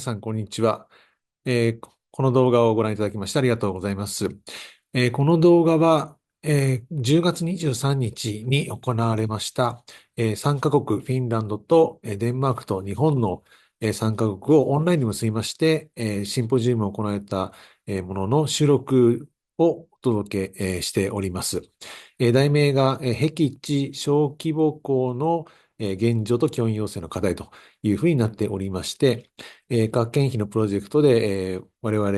さん、こんにちは。この動画をご覧いただきましてありがとうございます。この動画は、10月23日にちに行われました、3カ国、フィンランドと、デンマークと日本の、3カ国をオンラインに結びまして、シンポジウムを行われた、ものの収録をお届け、しております。題名が、へき地小規模校の、現状と教員養成の課題というふうになっておりまして、学研費のプロジェクトで、我々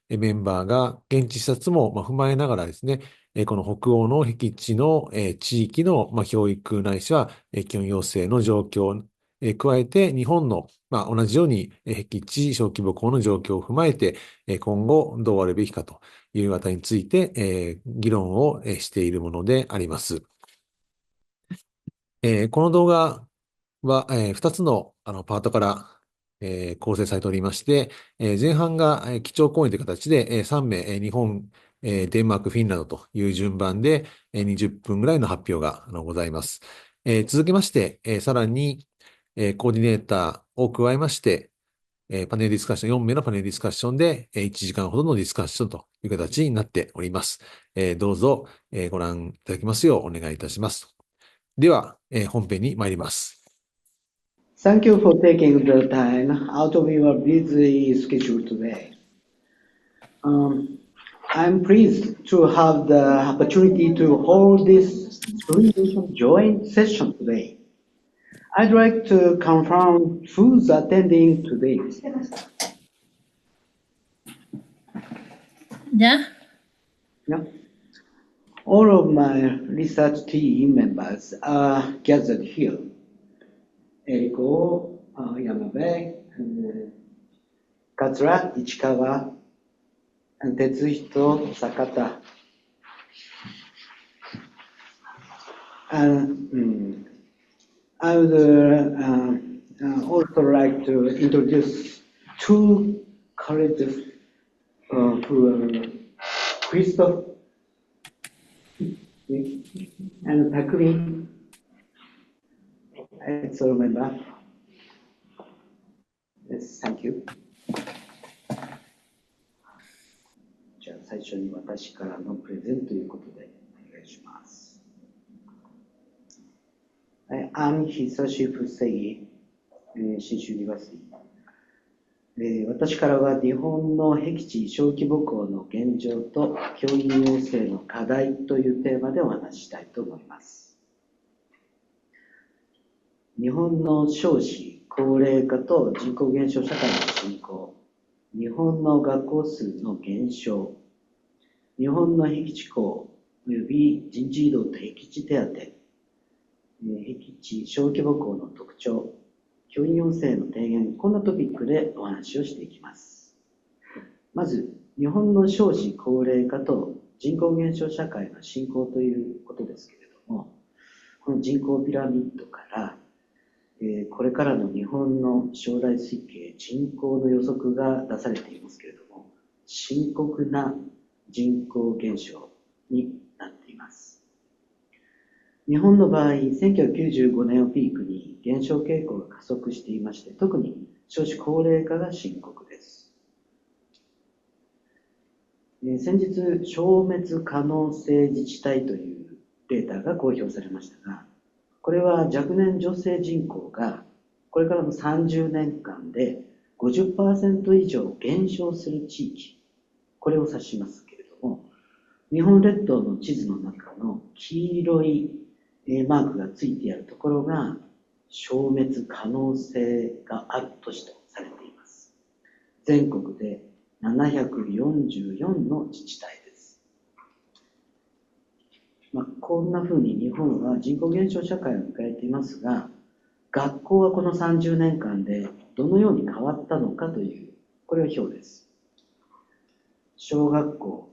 メンバーが現地視察も踏まえながらですね、この北欧の僻地の地域の教育ないしは教員養成の状況、加えて日本の同じように僻地小規模校の状況を踏まえて、今後どうあるべきかというあたりについて議論をしているものであります。この動画は、2つの、パートから、構成されておりまして、前半が、基調講演という形で、3名、日本、デンマーク、フィンランドという順番で、20分ぐらいの発表がございます。続きまして、さらに、コーディネーターを加えまして、パネルディスカッション、4名のパネルディスカッションで、1時間ほどのディスカッションという形になっております。どうぞ、ご覧いただきますようお願いいたします。では、本編に参ります。Thank you for taking the time out of your busy schedule today. I'm pleased to have the opportunity to hold this three-nation joint session today. I'd like to confirm who's attending today. Yeah. Yeah. All of my research team members are gathered here. Eriko, Yamabe, Katsura, Ichikawa, and Tetsuhito, Sakata. And I would also like to introduce two colleagues who are Christoph and Takumi. I still remember. Yes, thank you. じゃあ最初に私からのプレゼントということでお願いします。I'm Hisashi Fusei, 信州ユニバーシティ。私からは日本の僻地小規模校の現状と教員養成の課題というテーマでお話ししたいと思います。日本の少子高齢化と人口減少社会の進行、日本の学校数の減少、日本の僻地校および人事異動と僻地手当、僻地小規模校の特徴、教員養成の提言、こんなトピックでお話をしていきます。まず、日本の少子高齢化と人口減少社会の進行ということですけれども、この人口ピラミッドから、これからの日本の将来推計、人口の予測が出されていますけれども、深刻な人口減少になっています。日本の場合、1995年をピークに減少傾向が加速していまして、特に少子高齢化が深刻です。先日、消滅可能性自治体というデータが公表されましたが、これは若年女性人口がこれからの30年間で 50% 以上減少する地域、これを指しますけれども、日本列島の地図の中の黄色いマークがついてあるところが消滅可能性がある都市とされています。全国で744の自治体です。こんな風に日本は人口減少社会を迎えていますが、学校はこの30年間でどのように変わったのかという、これは表です。小学校、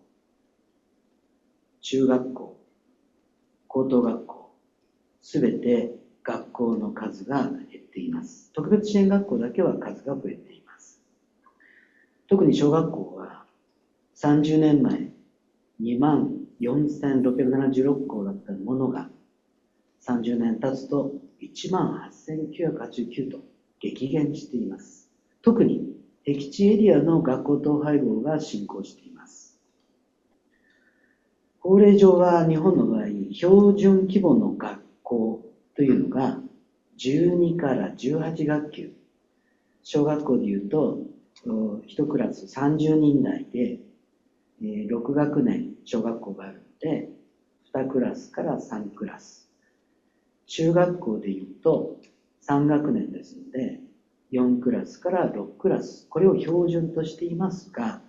中学校、高等学校、すべて学校の数が減っています。特別支援学校だけは数が増えています。特に小学校は30年前、24,676校だったものが30年経つと18,989と激減しています。特に僻地エリアの学校統廃合が進行しています。法令上は日本の場合、標準規模の学校というのが12から18学級、小学校でいうと1クラス30人台で6学年小学校があるので2クラスから3クラス、中学校でいうと3学年ですので4クラスから6クラス、これを標準としていますが、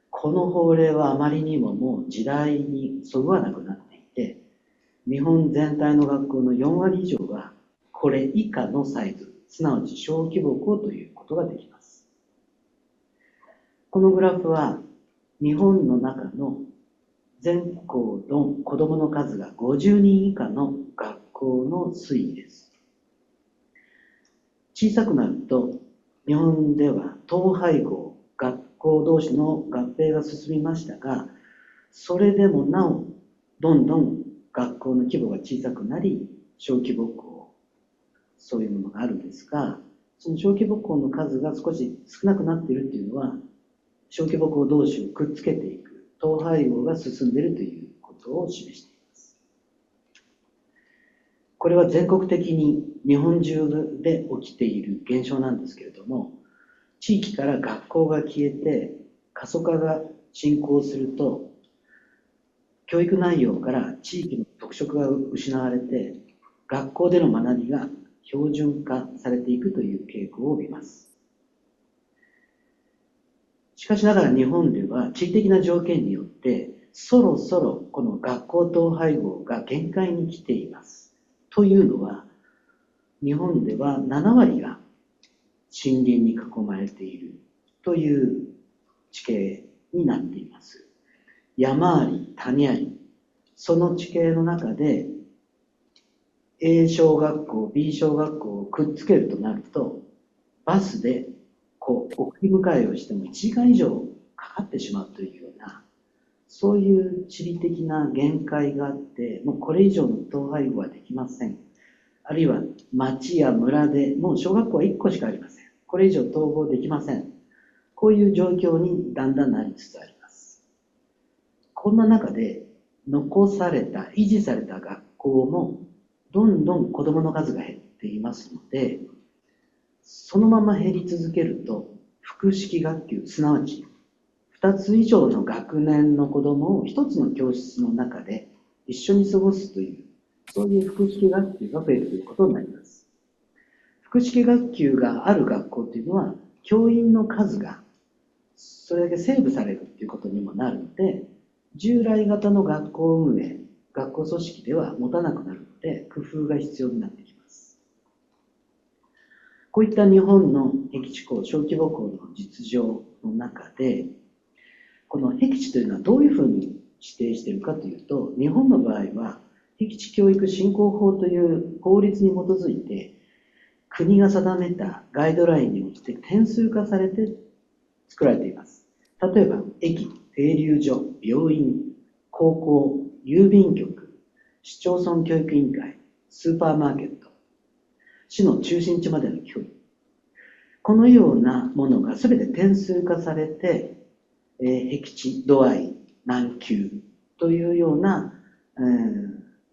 この法令はあまりにももう時代にそぐわなくなっていて、日本全体の学校の4割以上はこれ以下のサイズ、すなわち小規模校ということができます。このグラフは日本の中の全校の子どもの数が50人以下の学校の推移です。小さくなると日本では統廃合、学校同士の合併が進みましたが、それでもなおどんどん学校の規模が小さくなり、小規模校、そういうものがあるんですが、その小規模校の数が少し少なくなっているというのは、小規模校同士をくっつけていく統廃合が進んでいるということを示しています。これは全国的に日本中で起きている現象なんですけれども、地域から学校が消えて過疎化が進行すると、教育内容から地域の特色が失われて、学校での学びが標準化されていくという傾向を見ます。しかしながら日本では地理的な条件によってそろそろこの学校統廃合が限界に来ています。というのは、日本では7割が森林に囲まれているという地形になっています。山あり谷あり、その地形の中で A 小学校 B 小学校をくっつけるとなると、バスで送り迎えをしても1時間以上かかってしまうというような、そういう地理的な限界があって、もうこれ以上の統廃合はできません。あるいは町や村でもう小学校は1個しかありません。これ以上統合できません。こういう状況にだんだんなりつつあります。こんな中で残された、維持された学校もどんどん子どもの数が減っていますので、そのまま減り続けると複式学級、すなわち2つ以上の学年の子どもを1つの教室の中で一緒に過ごすという、そういう複式学級が増えるということになります。複式学級がある学校というのは、教員の数がそれだけセーブされるということにもなるので、従来型の学校運営、学校組織では持たなくなるので、工夫が必要になってきます。こういった日本の僻地校、小規模校の実情の中で、この僻地というのはどういうふうに指定しているかというと、日本の場合は、僻地教育振興法という法律に基づいて、国が定めたガイドラインに応じて点数化されて作られています。例えば、駅、停留所、病院、高校、郵便局、市町村教育委員会、スーパーマーケット、市の中心地までの距離。このようなものが全て点数化されて、僻地度合い何級というような、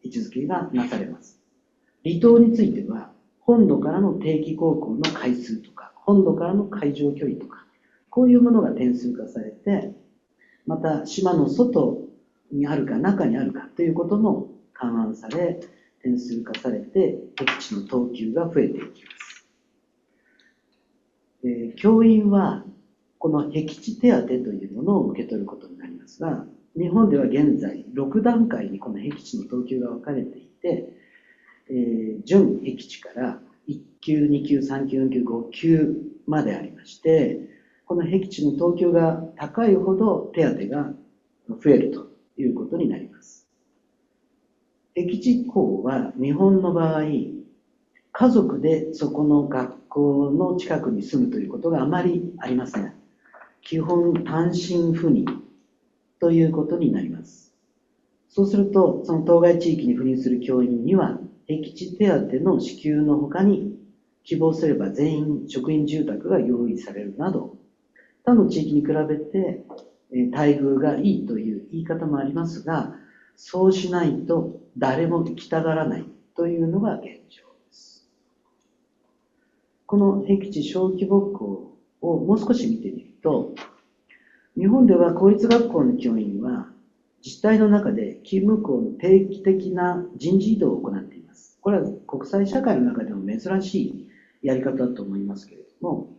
位置づけがなされます。離島については、本土からの定期航行の回数とか、本土からの海上距離とか、こういうものが点数化されて、また島の外にあるか中にあるかということも勘案され、点数化されて、僻地の等級が増えていきます。教員は、この僻地手当というものを受け取ることになりますが、日本では現在6段階にこの僻地の等級が分かれていて、準僻地から1級、2級、3級、4級、5級までありまして、この僻地の等級が高いほど手当が増えるということになります。僻地校は日本の場合、家族でそこの学校の近くに住むということがあまりありません。基本単身赴任ということになります。そうすると、その当該地域に赴任する教員には、僻地手当の支給の他に、希望すれば全員職員住宅が用意されるなど、他の地域に比べて待遇がいいという言い方もありますが、そうしないと誰も行きたがらないというのが現状です。このへき地小規模校をもう少し見てみると、日本では公立学校の教員は自治体の中で勤務校の定期的な人事異動を行っています。これは国際社会の中でも珍しいやり方だと思いますけれども、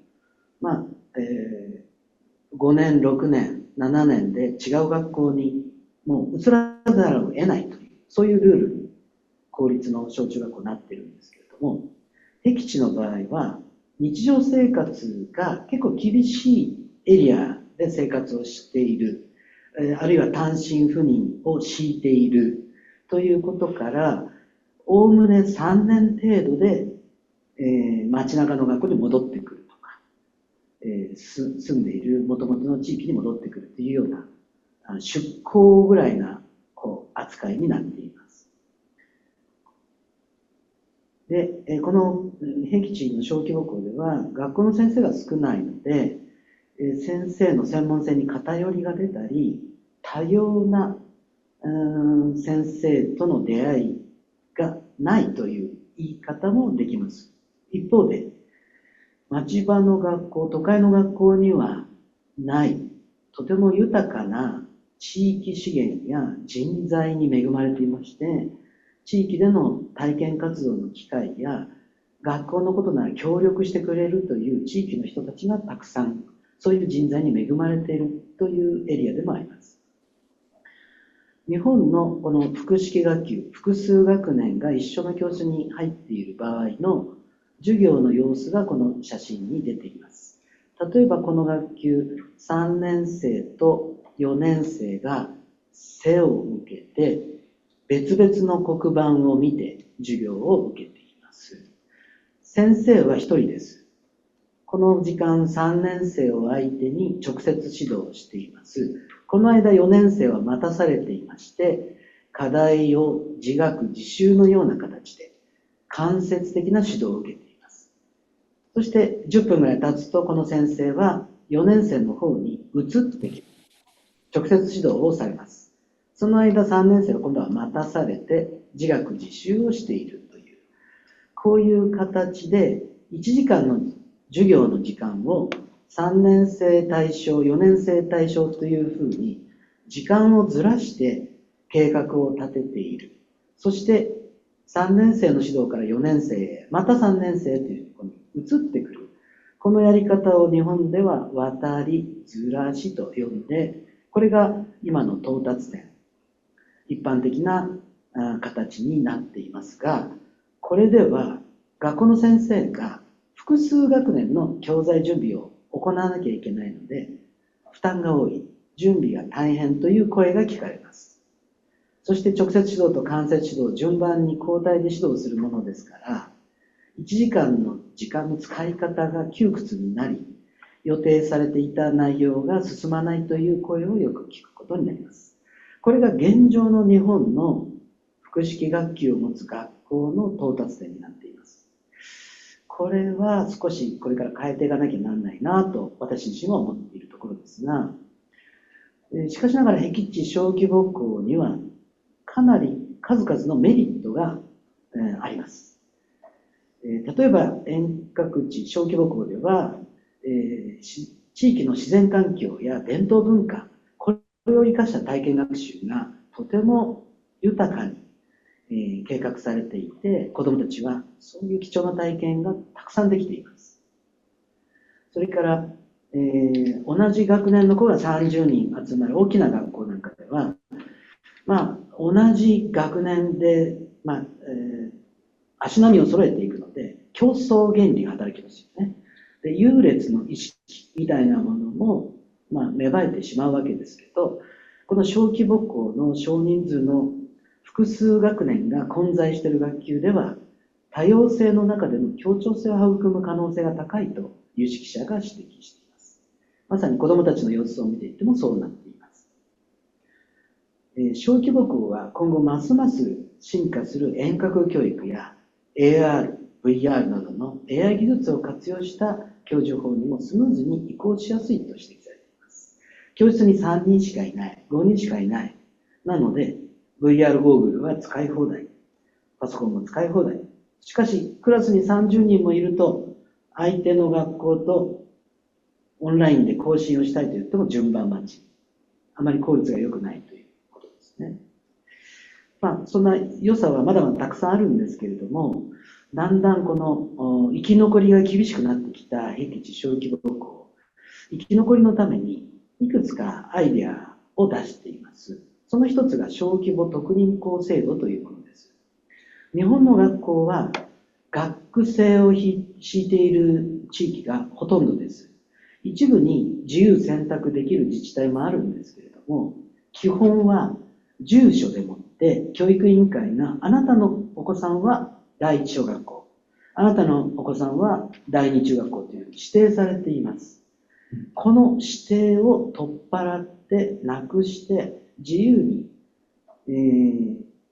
5年、6年、7年で違う学校にもう移らざるを得ないという、そういうルールに公立の小中学校になっているんですけれども、へき地の場合は日常生活が結構厳しいエリアで生活をしている、あるいは単身赴任を強いているということから、おおむね3年程度で、街中の学校に戻ってくるとか、住んでいる元々の地域に戻ってくるというような出向ぐらいな扱いになっています。で、このへき地の小規模校では学校の先生が少ないので、先生の専門性に偏りが出たり、多様な先生との出会いがないという言い方もできます。一方で、町場の学校、都会の学校にはない、とても豊かな地域資源や人材に恵まれていまして、地域での体験活動の機会や、学校のことなら協力してくれるという地域の人たちがたくさん、そういう人材に恵まれているというエリアでもあります。日本のこの複式学級、複数学年が一緒の教室に入っている場合の授業の様子がこの写真に出ています。例えばこの学級、3年生と4年生が背を向けて別々の黒板を見て授業を受けています。先生は一人です。この時間3年生を相手に直接指導をしています。この間4年生は待たされていまして、課題を自学自習のような形で間接的な指導を受けています。そして10分ぐらい経つとこの先生は4年生の方に移ってきます。直接指導をされます。その間3年生は今度は待たされて自学自習をしているという、こういう形で1時間の授業の時間を3年生対象、4年生対象というふうに時間をずらして計画を立てている。そして3年生の指導から4年生へ、また3年生というところに移ってくる。このやり方を日本では渡りずらしと呼んで、これが今の到達点、一般的な形になっていますが、これでは学校の先生が複数学年の教材準備を行わなきゃいけないので、負担が多い、準備が大変という声が聞かれます。そして直接指導と間接指導を順番に交代で指導するものですから、1時間の時間の使い方が窮屈になり、予定されていた内容が進まないという声をよく聞くことになります。これが現状の日本の複式学級を持つ学校の到達点になっています。これは少しこれから変えていかなきゃならないなと私自身は思っているところですが、しかしながらへき地小規模校にはかなり数々のメリットがあります。例えば遠隔地小規模校では地域の自然環境や伝統文化、これを生かした体験学習がとても豊かに計画されていて、子どもたちはそういう貴重な体験がたくさんできています。それから、同じ学年の子が30人集まる大きな学校なんかでは、同じ学年で、足並みを揃えていくので、競争原理が働きますよね。で、優劣の意識みたいなものも、芽生えてしまうわけですけど、この小規模校の少人数の複数学年が混在している学級では、多様性の中での協調性を育む可能性が高いと有識者が指摘しています。まさに子どもたちの様子を見ていてもそうなっています。小規模校は今後ますます進化する遠隔教育や AR、VR などの AI 技術を活用した教授法にもスムーズに移行しやすいと指摘されています。教室に3人しかいない、5人しかいない。なので、VR ゴーグルは使い放題。パソコンも使い放題。しかし、クラスに30人もいると、相手の学校とオンラインで更新をしたいと言っても順番待ち。あまり効率が良くないということですね。そんな良さはまだまだたくさんあるんですけれども、だんだんこの生き残りが厳しくなってきた僻地小規模校、生き残りのためにいくつかアイデアを出しています。その一つが小規模特任校制度というものです。日本の学校は学生を敷いている地域がほとんどです。一部に自由選択できる自治体もあるんですけれども、基本は住所でもって教育委員会があなたのお子さんは第一小学校、あなたのお子さんは第二中学校という指定されています。この指定を取っ払ってなくして自由に、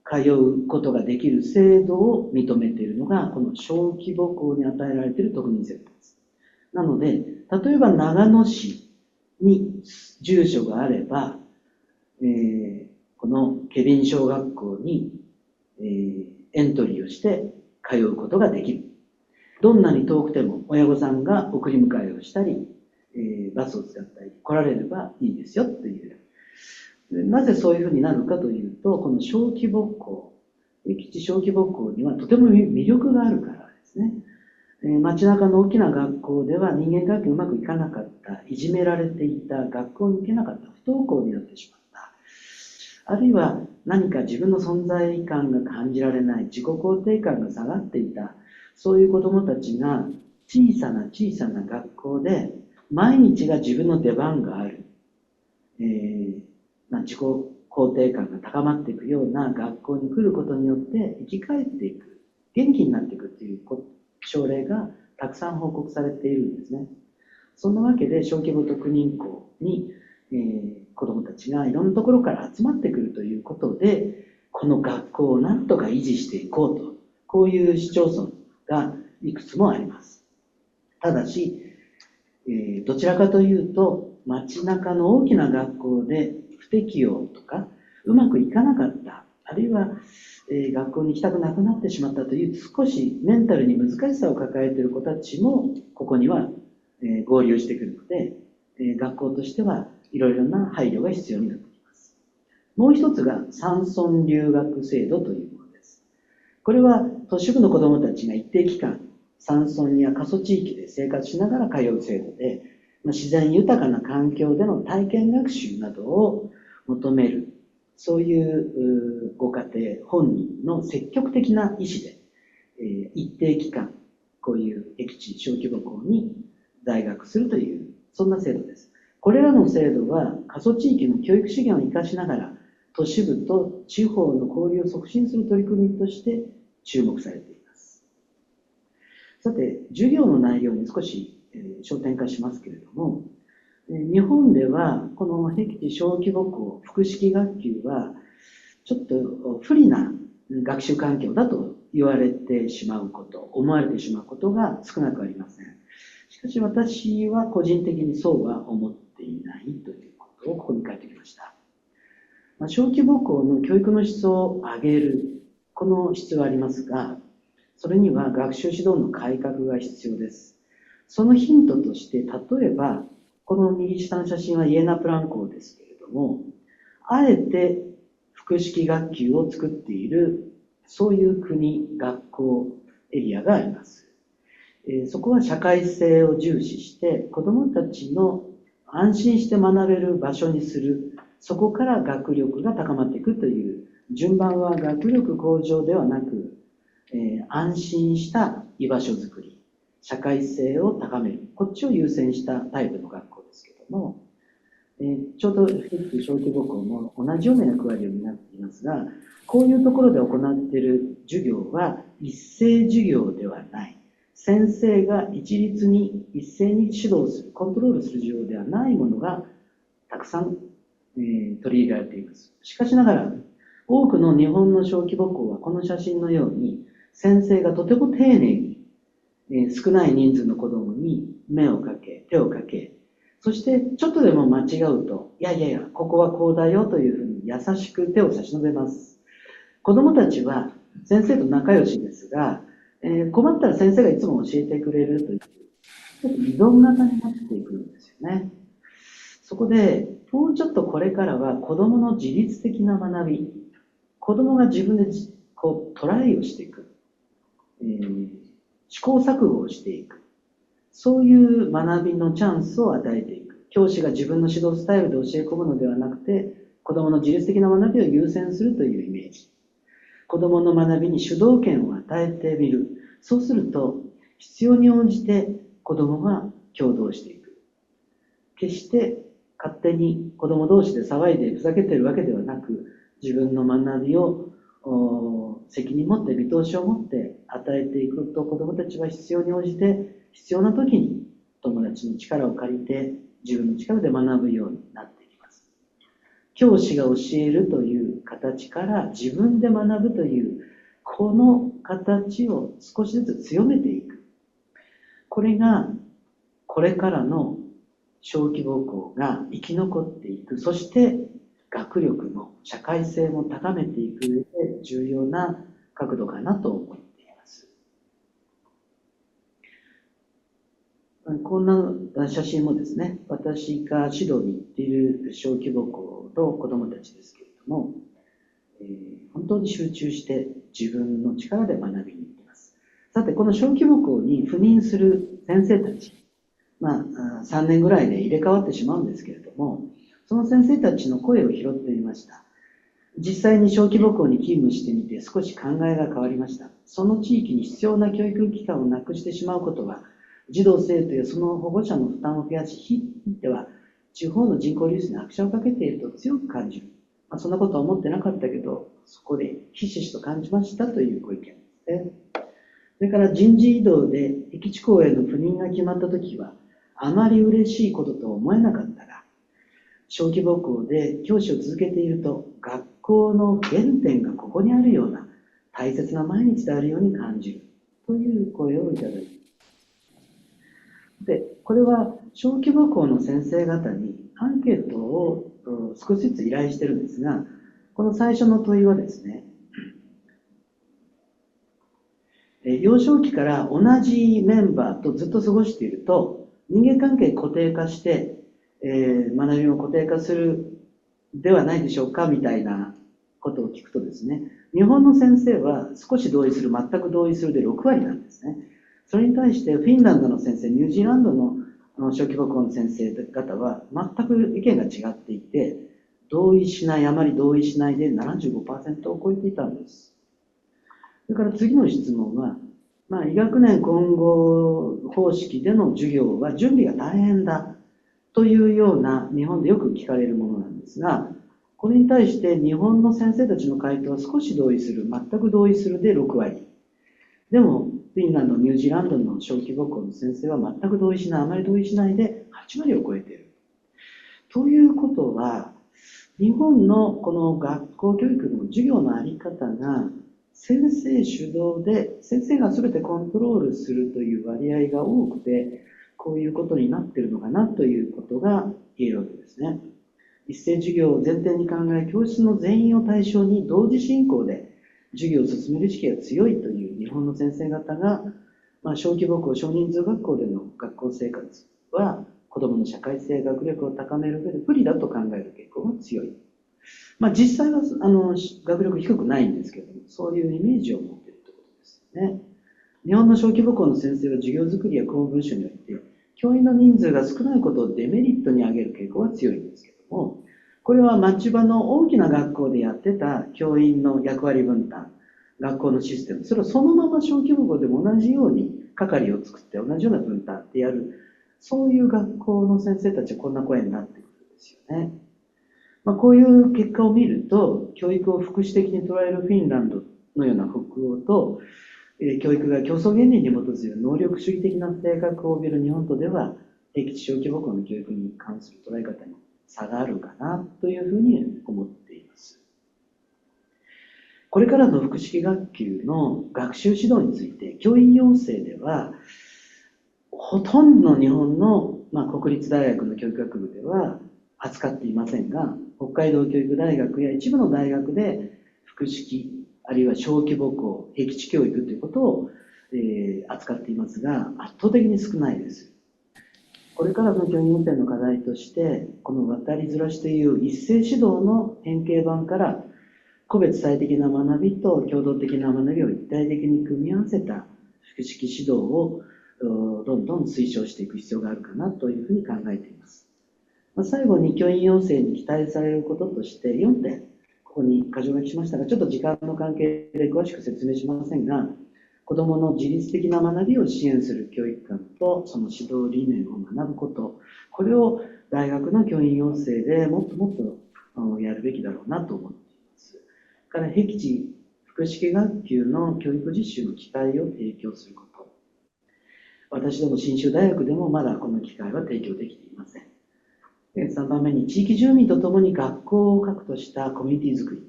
通うことができる制度を認めているのがこの小規模校に与えられている特任制度です。なので、例えば長野市に住所があれば、このケビン小学校に、エントリーをして通うことができる。どんなに遠くても親御さんが送り迎えをしたり、バスを使ったり来られればいいですよという。なぜそういうふうになるかというと、この小規模校、僻地小規模校にはとても魅力があるからですね。街中の大きな学校では人間関係うまくいかなかった、いじめられていた、学校に行けなかった、不登校になってしまった。あるいは何か自分の存在感が感じられない、自己肯定感が下がっていた、そういう子どもたちが小さな小さな学校で毎日が自分の出番がある。自己肯定感が高まっていくような学校に来ることによって生き返っていく、元気になっていくという症例がたくさん報告されているんですね。そんなわけで小規模特任校に、子どもたちがいろんなところから集まってくるということで、この学校をなんとか維持していこうと、こういう市町村がいくつもあります。ただし、どちらかというと街中の大きな学校で不適応とかうまくいかなかった、あるいは、学校に行きたくなくなってしまったという少しメンタルに難しさを抱えている子たちもここには、合流してくるので、学校としてはいろいろな配慮が必要になってきます。もう一つが山村留学制度というものです。これは都市部の子どもたちが一定期間山村や過疎地域で生活しながら通う制度で、自然豊かな環境での体験学習などを求める、そういうご家庭本人の積極的な意思で、一定期間こういう僻地小規模校に在学するという、そんな制度です。これらの制度は過疎地域の教育資源を生かしながら都市部と地方の交流を促進する取り組みとして注目されています。さて、授業の内容に少し焦点化しますけれども、日本ではこの僻地小規模校複式学級はちょっと不利な学習環境だと言われてしまうこと、思われてしまうことが少なくありません。しかし私は個人的にそうは思っていないということをここに書いてきました。小規模校の教育の質を上げる、この質はありますが、それには学習指導の改革が必要です。そのヒントとして、例えば、この右下の写真はイエナプラン校ですけれども、あえて複式学級を作っている、そういう国、学校、エリアがあります。そこは社会性を重視して、子どもたちの安心して学べる場所にする、そこから学力が高まっていくという、順番は学力向上ではなく、安心した居場所づくり、社会性を高める、こっちを優先したタイプの学校ですけども、ちょうど僻地小規模校も同じような役割を担っていますが、こういうところで行っている授業は一斉授業ではない。先生が一律に一斉に指導する、コントロールする授業ではないものがたくさん、取り入れられています。しかしながら、多くの日本の小規模校はこの写真のように、先生がとても丁寧に、少ない人数の子供に目をかけ、手をかけ、そしてちょっとでも間違うと、いやいやいや、ここはこうだよというふうに優しく手を差し伸べます。子供たちは先生と仲良しですが、困ったら先生がいつも教えてくれるという、依存型になっていくんですよね。そこで、もうちょっとこれからは子供の自律的な学び、子供が自分でトライをしていく、試行錯誤をしていく、そういう学びのチャンスを与えていく。教師が自分の指導スタイルで教え込むのではなくて、子供の自律的な学びを優先するというイメージ。子供の学びに主導権を与えてみる。そうすると、必要に応じて子供が協働していく。決して勝手に子供同士で騒いでふざけているわけではなく、自分の学びを責任持って見通しを持って与えていくと、子供たちは必要に応じて必要な時に友達の力を借りて自分の力で学ぶようになっていきます。教師が教えるという形から自分で学ぶというこの形を少しずつ強めていく。これがこれからの小規模校が生き残っていく、そして学力の社会性も高めていく上で重要な角度かなと思っています。こんな写真もですね、私が指導に行っている小規模校の子どもたちですけれども、本当に集中して自分の力で学びに行きます。さて、この小規模校に赴任する先生たち、3年ぐらいで入れ替わってしまうんですけれども、その先生たちの声を拾ってみました。実際に小規模校に勤務してみて少し考えが変わりました。その地域に必要な教育機関をなくしてしまうことは、児童生徒やその保護者の負担を増やし、ひいては地方の人口流出に拍車をかけていると強く感じる。そんなことは思ってなかったけど、そこでひしひしと感じましたというご意見ですね。それから人事異動で僻地校への赴任が決まったときは、あまり嬉しいことと思えなかったが、小規模校で教師を続けていると、学校の原点がここにあるような大切な毎日であるように感じるという声をいただいて、で、これは小規模校の先生方にアンケートを少しずつ依頼してるんですが、この最初の問いはですね、幼少期から同じメンバーとずっと過ごしていると、人間関係固定化して、学びも固定化するではないでしょうかみたいなことを聞くとですね、日本の先生は少し同意する、全く同意するで6割なんですね。それに対してフィンランドの先生、ニュージーランドの小規模校の先生方は全く意見が違っていて、同意しない、あまり同意しないで 75% を超えていたんです。それから次の質問は、医学年混合方式での授業は準備が大変だというような日本でよく聞かれるものなんですが、これに対して日本の先生たちの回答は少し同意する、全く同意するで6割。でも、フィンランド、ニュージーランドの小規模校の先生は全く同意しない、あまり同意しないで8割を超えている。ということは、日本のこの学校教育の授業のあり方が先生主導で先生が全てコントロールするという割合が多くて、こういうことになっているのかなということが言えるわけですね。一斉授業を前提に考え、教室の全員を対象に同時進行で授業を進める意識が強いという日本の先生方が、小規模校、少人数学校での学校生活は子どもの社会性、学力を高める上で不利だと考える傾向が強い。実際は学力低くないんですけれども、そういうイメージを持っているということですね。日本の小規模校の先生は授業づくりや公文書において、教員の人数が少ないことをデメリットに挙げる傾向が強いんですけれども、これは町場の大きな学校でやってた教員の役割分担、学校のシステム、それをそのまま小規模校でも同じように係を作って同じような分担ってやる、そういう学校の先生たちはこんな声になってくるんですよね。こういう結果を見ると、教育を福祉的に捉えるフィンランドのような北欧と、教育が競争原理に基づく能力主義的な性格を帯びる日本とでは、僻地小規模校の教育に関する捉え方に差があるかなというふうに思っています。これからの複式学級の学習指導について、教員養成では、ほとんどの日本の国立大学の教育学部では扱っていませんが、北海道教育大学や一部の大学で複式あるいは小規模校、へき地教育ということを、扱っていますが、圧倒的に少ないです。これからの教員養成の課題として、この渡りずらしという一斉指導の変形版から個別最適な学びと共同的な学びを一体的に組み合わせた複式指導をどんどん推奨していく必要があるかなというふうに考えています。最後に教員養成に期待されることとして4点、ここに箇条書きしましたが、ちょっと時間の関係で詳しく説明しませんが、子どもの自律的な学びを支援する教育観とその指導理念を学ぶこと、これを大学の教員養成でもっともっとやるべきだろうなと思っています。から、へき地複式学級の教育実習の機会を提供すること。私ども信州大学でもまだこの機会は提供できていません。3番目に、地域住民とともに学校を核としたコミュニティづくり。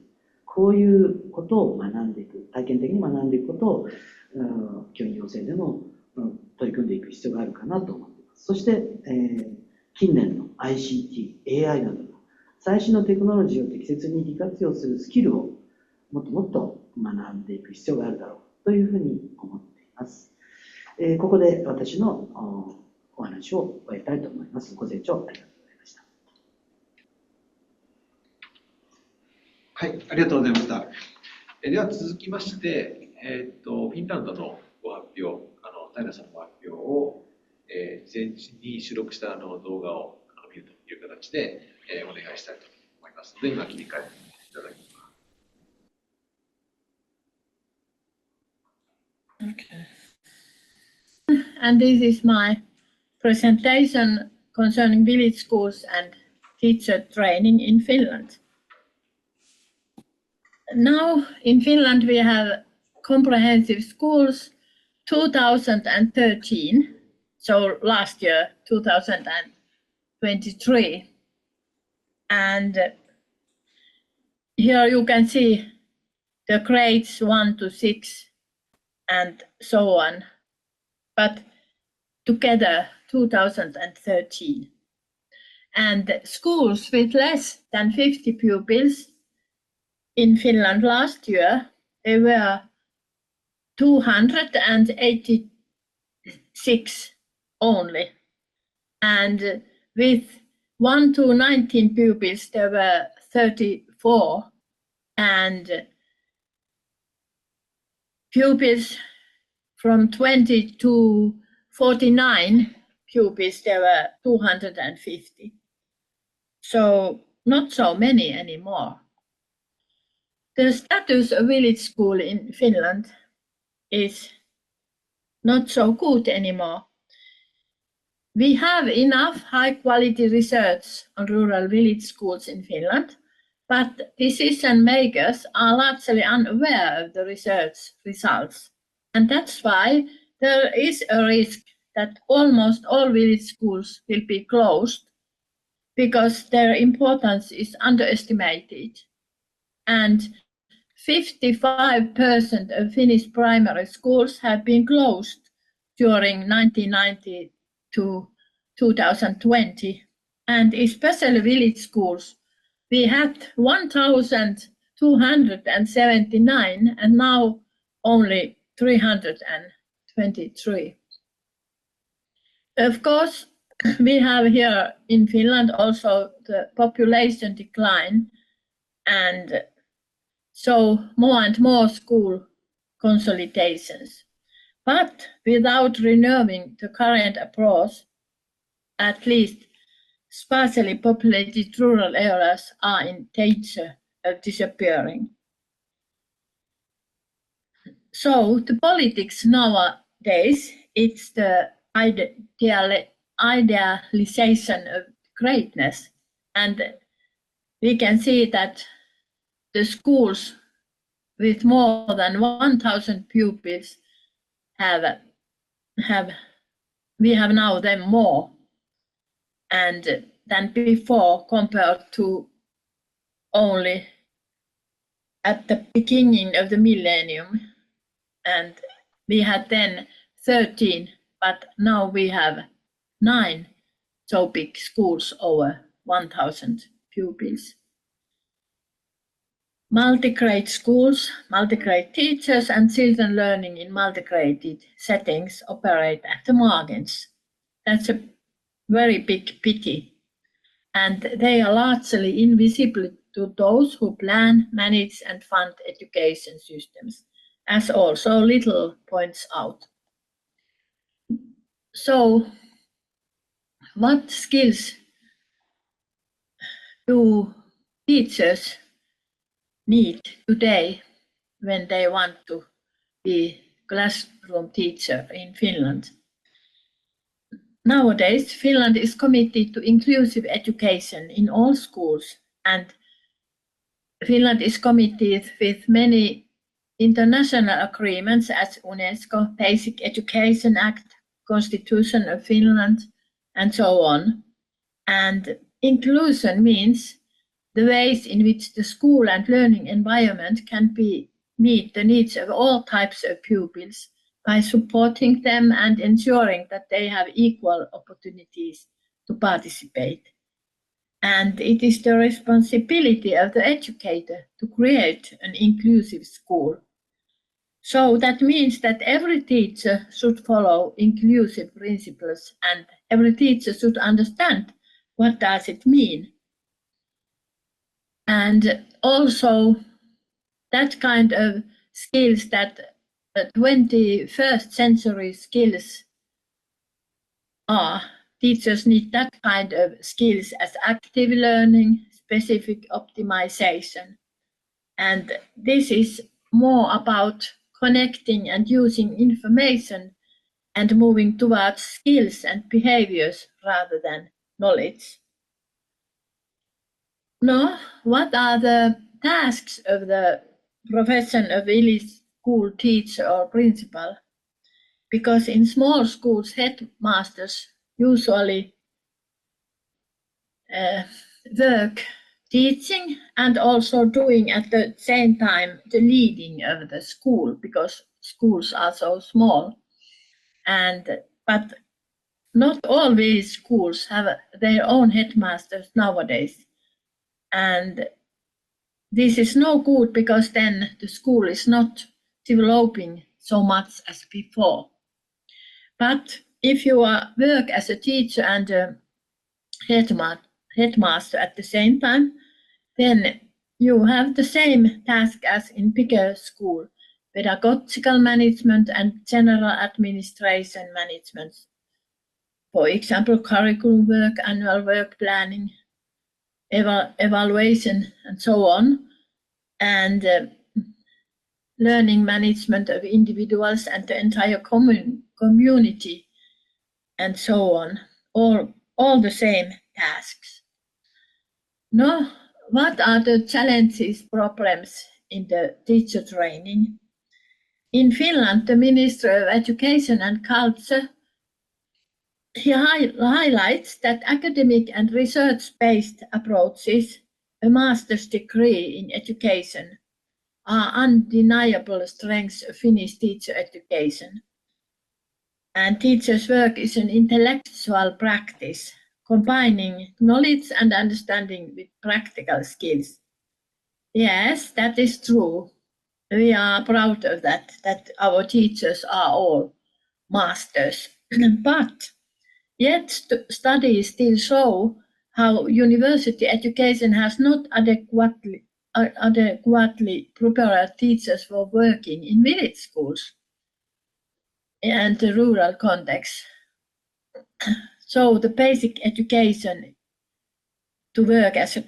こういうことを学んでいく、体験的に学んでいくことを、教員養成でも取り組んでいく必要があるかなと思っています。そして、近年の ICT、AI などの最新のテクノロジーを適切に利活用するスキルをもっともっと学んでいく必要があるだろうというふうに思っています。ここで私のお話を終えたいと思います。ご清聴ありがとうございました。はい、ありがとうございました。では続きまして、フィンランドのご発表、平さんのご発表を、前日に収録した動画を見るという形で、お願いしたいと思いますので、今切り替えていただきます。Okay. And this is my presentation concerning village schools and teacher training in Finland. Now in Finland we have comprehensive schools 2013, so last year 2023, and here you can see the grades 1 to 6 and so on, but together 2013. And schools with less than 50 pupils in Finland last year, they were 286 only. And with 1 to 19 pupils, there were 34. And pupils from 20 to 49 pupils, there were 250. So not so many anymore. The status of village school in Finland is not so good anymore. We have enough high-quality research on rural village schools in Finland, but decision makers are largely unaware of the research results. And that's why there is a risk that almost all village schools will be closed because their importance is underestimated. And 55% of Finnish primary schools have been closed during 1990 to 2020. And especially village schools, we had 1,279 and now only 323. Of course, we have here in Finland also the population decline, and so more and more school consolidations. But without renewing the current approach, at least sparsely populated rural areas are in danger of disappearing. So the politics nowadays, it's the idealization of greatness. And we can see that the schools with more than 1,000 pupils we have now them more and than before compared to only at the beginning of the millennium. And we had then 13, but now we have 9 so big schools over 1,000 pupils. Multi-grade schools, multi-grade teachers, and children learning in multi-graded settings operate at the margins. That's a very big pity. And they are largely invisible to those who plan, manage, and fund education systems, as also Little points out. So, what skills do teachers need today when they want to be classroom teacher in Finland? Nowadays, Finland is committed to inclusive education in all schools, and Finland is committed with many international agreements as UNESCO, Basic Education Act, Constitution of Finland, and so on. And inclusion means the ways in which the school and learning environment can meet the needs of all types of pupils by supporting them and ensuring that they have equal opportunities to participate. And it is the responsibility of the educator to create an inclusive school. So that means that every teacher should follow inclusive principles, and every teacher should understand what does it mean. And also that kind of skills that 21st century skills are. Teachers need that kind of skills as active learning, specific optimization. And this is more about connecting and using information and moving towards skills and behaviors rather than knowledge. Now, what are the tasks of the profession of village school teacher or principal? Because in small schools, headmasters usually work teaching and also doing at the same time the leading of the school, because schools are so small. But not all these schools have their own headmasters nowadays. And this is no good, because then the school is not developing so much as before. But if you work as a teacher and a headmaster at the same time, then you have the same task as in bigger school: pedagogical management and general administration management. For example, curriculum work, annual work planning, evaluation, and so on, and learning management of individuals and the entire community, and so on, all the same tasks. Now, what are the challenges, problems in the teacher training? In Finland, the Ministry of Education and Culture highlights that academic and research-based approaches, a master's degree in education, are undeniable strengths of Finnish teacher education. And teachers' work is an intellectual practice, combining knowledge and understanding with practical skills. Yes, that is true. We are proud of that our teachers are all masters. But yet studies still show how university education has not adequately prepared teachers for working in village schools and the rural context. So the basic education to work as a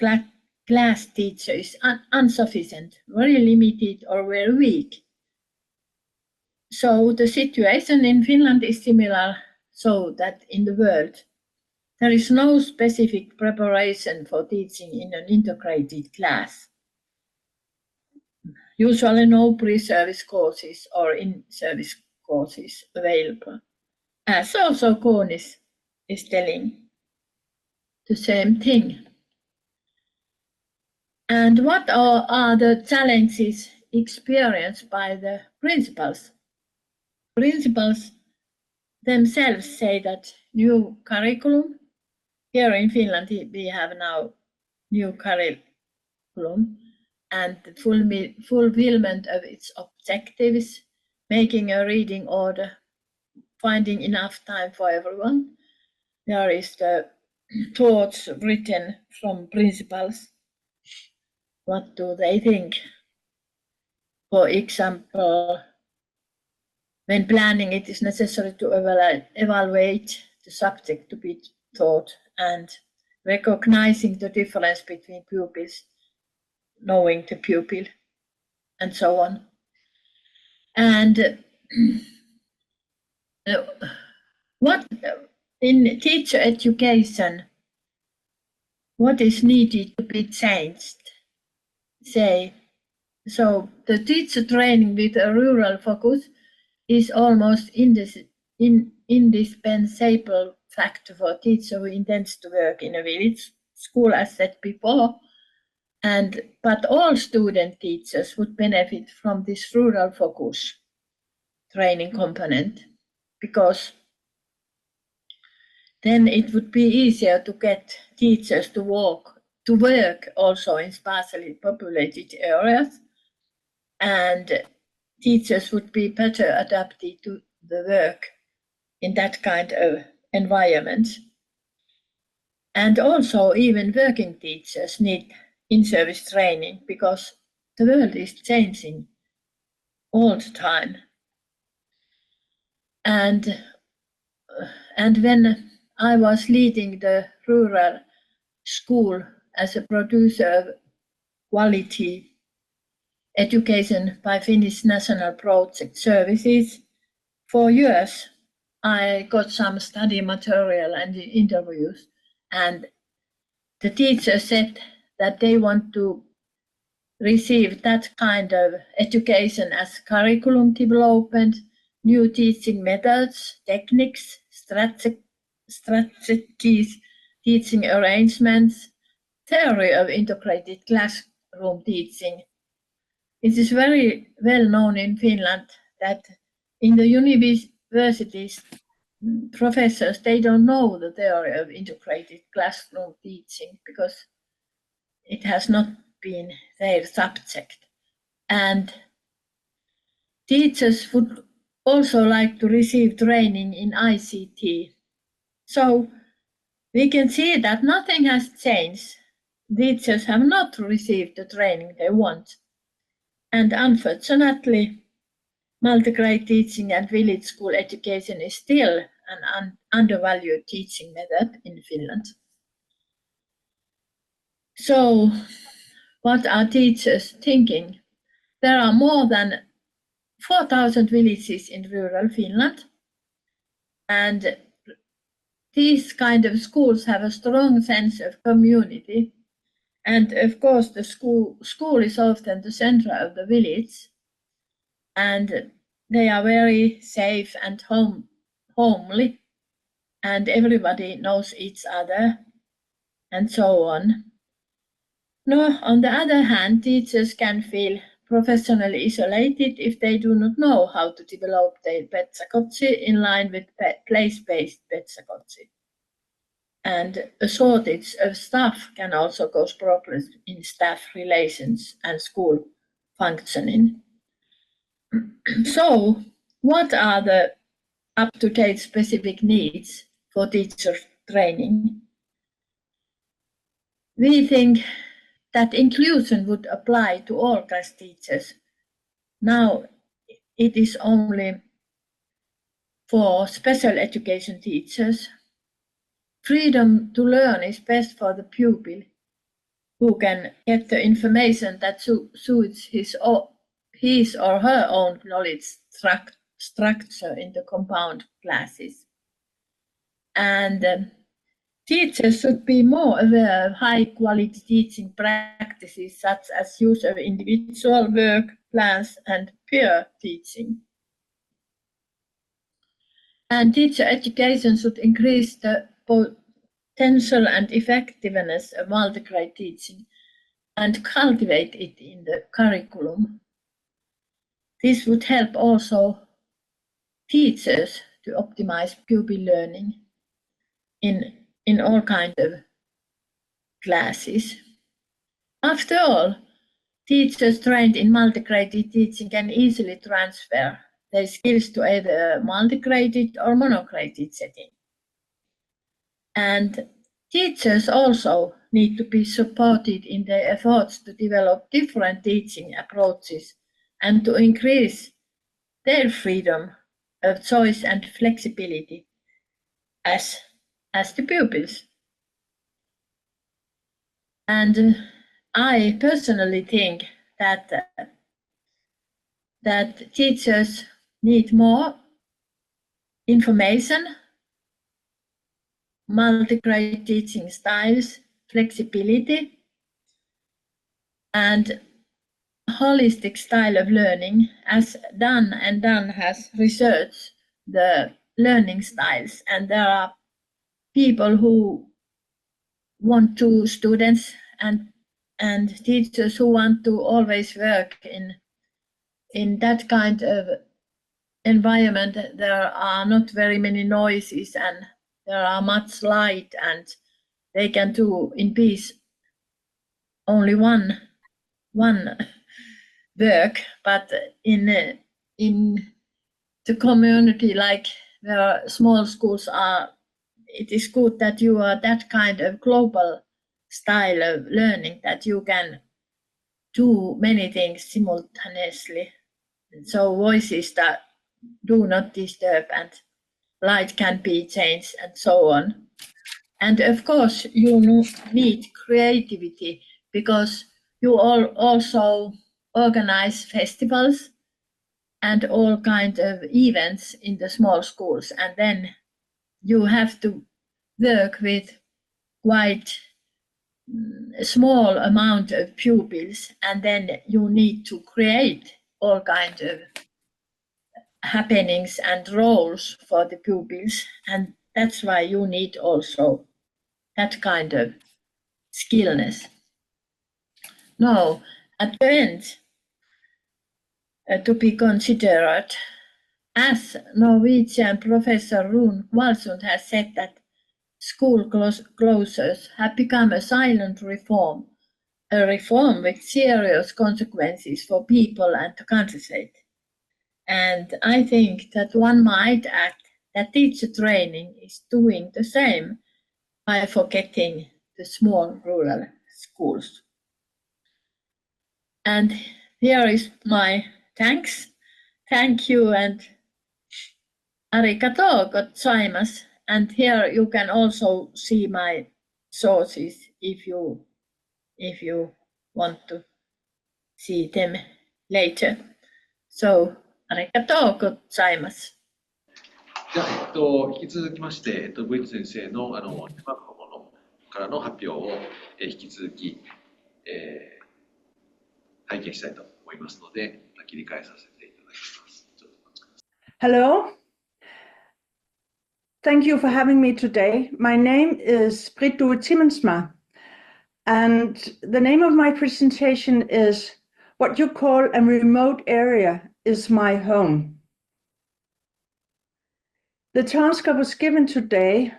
class teacher is insufficient, very limited, or very weak. So the situation in Finland is similar, so that in the world there is no specific preparation for teaching in an integrated class. Usually no pre-service courses or in-service courses available. As also Koonis is telling the same thing. And what are the challenges experienced by the principals? Principals themselves say that new curriculum here in Finland, we have now new curriculum and the fulfillment of its objectives, making a reading order, finding enough time for everyone. There is the thoughts written from principals. What do they think? For example, when planning, it is necessary to evaluate the subject to be taught and recognizing the difference between pupils, knowing the pupil, and so on. And what in teacher education, what is needed to be changed? Say, so the teacher training with a rural focus is almost indispensable factor for a teacher who intends to work in a village school, as said before. But all student teachers would benefit from this rural focus training component, because then it would be easier to get teachers to work also in sparsely populated areas, and teachers would be better adapted to the work in that kind of environment. And also even working teachers need in-service training, because the world is changing all the time. And when I was leading the rural school as a producer of quality education by Finnish National Project Services, for years I got some study material and interviews, and the teachers said that they want to receive that kind of education as curriculum development, new teaching methods, techniques, strategies, teaching arrangements, theory of integrated classroom teaching. It is very well known in Finland that in the universities, professors, they don't know the theory of integrated classroom teaching because it has not been their subject. And teachers would also like to receive training in ICT. So we can see that nothing has changed. Teachers have not received the training they want. And unfortunately, multi-grade teaching and village school education is still an undervalued teaching method in Finland. So what are teachers thinking? There are more than 4,000 villages in rural Finland, and these kind of schools have a strong sense of community. And of course, the school is often the center of the village, and they are very safe and homely, and everybody knows each other, and so on. No, on the other hand, teachers can feel professionally isolated if they do not know how to develop their pedagogy in line with place-based pedagogy. And a shortage of staff can also cause problems in staff relations and school functioning. So, what are the up-to-date specific needs for teacher training? We think that inclusion would apply to all class teachers. Now it is only for special education teachers. Freedom to learn is best for the pupil, who can get the information that suits his or her own knowledge structure in the compound classes. And teachers should be more aware of high-quality teaching practices, such as use of individual work plans and peer teaching. And teacher education should increase the potential and effectiveness of multi-grade teaching and cultivate it in the curriculum. This would help also teachers to optimize pupil learning in in all kinds of classes. After all, teachers trained in multi-graded teaching can easily transfer their skills to either a multi-graded or monograded setting. And teachers also need to be supported in their efforts to develop different teaching approaches and to increase their freedom of choice and flexibility as the pupils. And I personally think that teachers need more information, multi-grade teaching styles, flexibility, and holistic style of learning, as Dunn has researched the learning styles, and there are people who want to, students and teachers who want to always work in that kind of environment. There are not very many noises and there are much light, and they can do in peace only one work. But in the community, like where small schools are, it is good that you are that kind of global style of learning, that you can do many things simultaneously. So voices that do not disturb, and light can be changed, and so on. And of course, you need creativity, because you all also organize festivals and all kinds of events in the small schools, and then you have to work with quite a small amount of pupils, and then you need to create all kinds of happenings and roles for the pupils, and that's why you need also that kind of skillness. Now, at the end, to be considered, as Norwegian Professor Rune Kvalsund has said, that school closures have become a silent reform, a reform with serious consequences for people and the countryside. And I think that one might add that teacher training is doing the same by forgetting the small rural schools. And here is my thanks. Thank you and arigato gozaimasu. And here you can also see my sources if you want to see them later. So, arigato gozaimasu. じゃあ、引き続きまして、ブイツ先生のデンマークのものからの発表を、引き続き、拝見したいと思いますので、切り替えさせていただきます。Hello. Thank you for having me today. My name is Britt Due Timmensma, and the name of my presentation is What You Call a Remote Area is My Home. The task I was given today: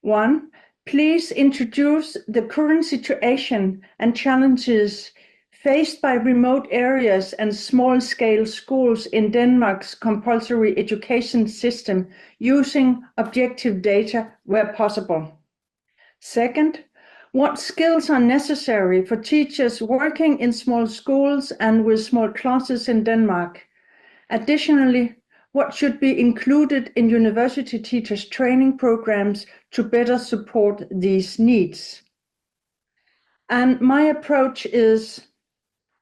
1. Please introduce the current situation and challenges faced by remote areas and small-scale schools in Denmark's compulsory education system using objective data where possible. 2. What skills are necessary for teachers working in small schools and with small classes in Denmark? Additionally, what should be included in university teachers' training programs to better support these needs? And my approach is: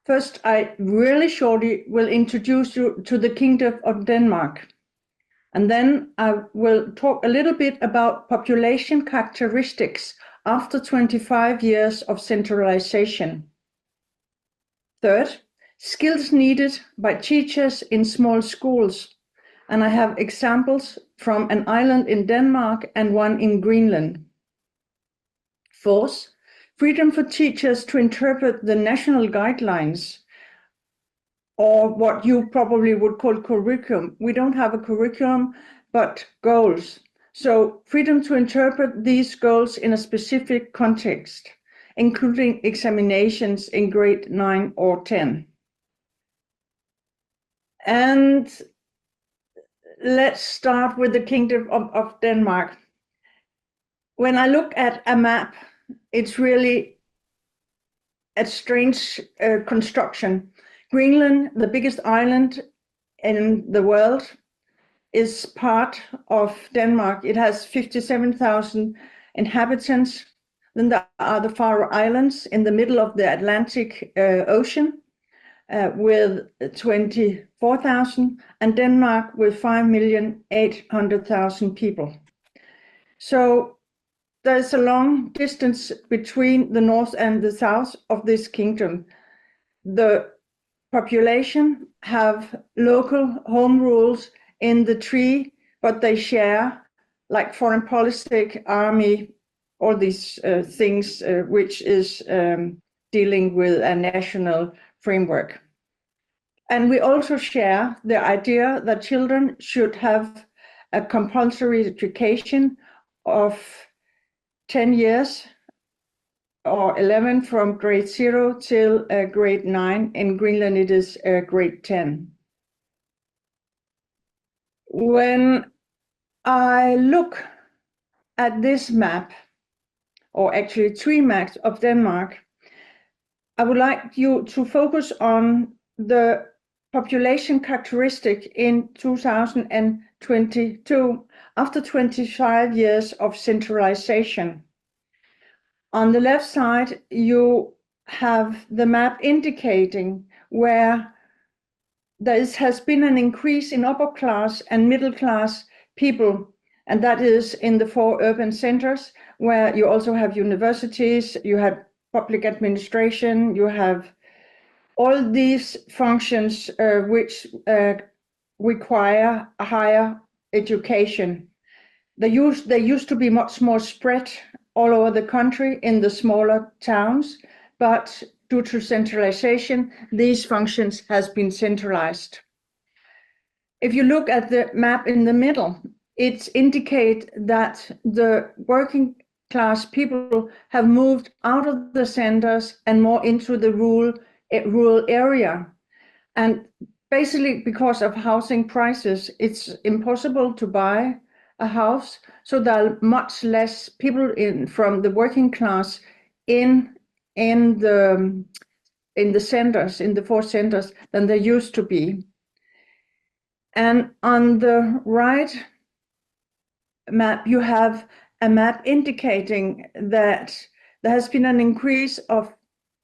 first, I really shortly will introduce you to the Kingdom of Denmark. And then I will talk a little bit about population characteristics after 25 years of centralization. Third, skills needed by teachers in small schools. And I have examples from an island in Denmark and one in Greenland. Fourth, freedom for teachers to interpret the national guidelines, or what you probably would call curriculum. We don't have a curriculum, but goals. So freedom to interpret these goals in a specific context, including examinations in grade 9 or 10. And let's start with the Kingdom of Denmark. When I look at a map, it's really a strange construction. Greenland, the biggest island in the world, is part of Denmark. It has 57,000 inhabitants. Then there are the Faroe Islands in the middle of the Atlantic Ocean with 24,000, and Denmark with 5,800,000 people. So there's a long distance between the north and the south of this kingdom. The population have local home rules in the tree, but they share like foreign policy, army, all these things, which is dealing with a national framework. And we also share the idea that children should have a compulsory education of 10 years or 11 from grade 0 till grade 9. In Greenland, it is grade 10. When I look at this map, or actually 3 maps of Denmark, I would like you to focus on the population characteristic in 2022, after 25 years of centralization. On the left side, you have the map indicating where there has been an increase in upper class and middle class people, and that is in the 4 urban centers, where you also have universities, you have public administration, you have all these functions which require a higher education. They used to be much more spread all over the country in the smaller towns, but due to centralization, these functions has been centralized. If you look at the map in the middle, it indicates that the working class people have moved out of the centers and more into the rural area. And basically because of housing prices, it's impossible to buy a house. So there are much less people from the working class in the centers, in the 4 centers, than there used to be. And on the right map, you have a map indicating that there has been an increase of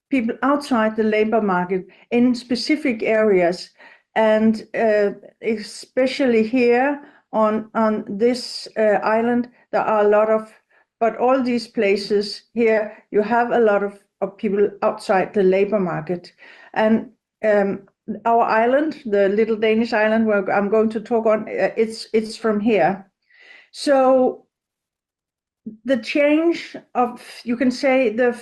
people outside the labor market in specific areas. And especially here on this island, there are a lot of, but all these places here, you have a lot of people outside the labor market. And our island, the little Danish island where I'm going to talk on, it's from here. So the change of, you can say the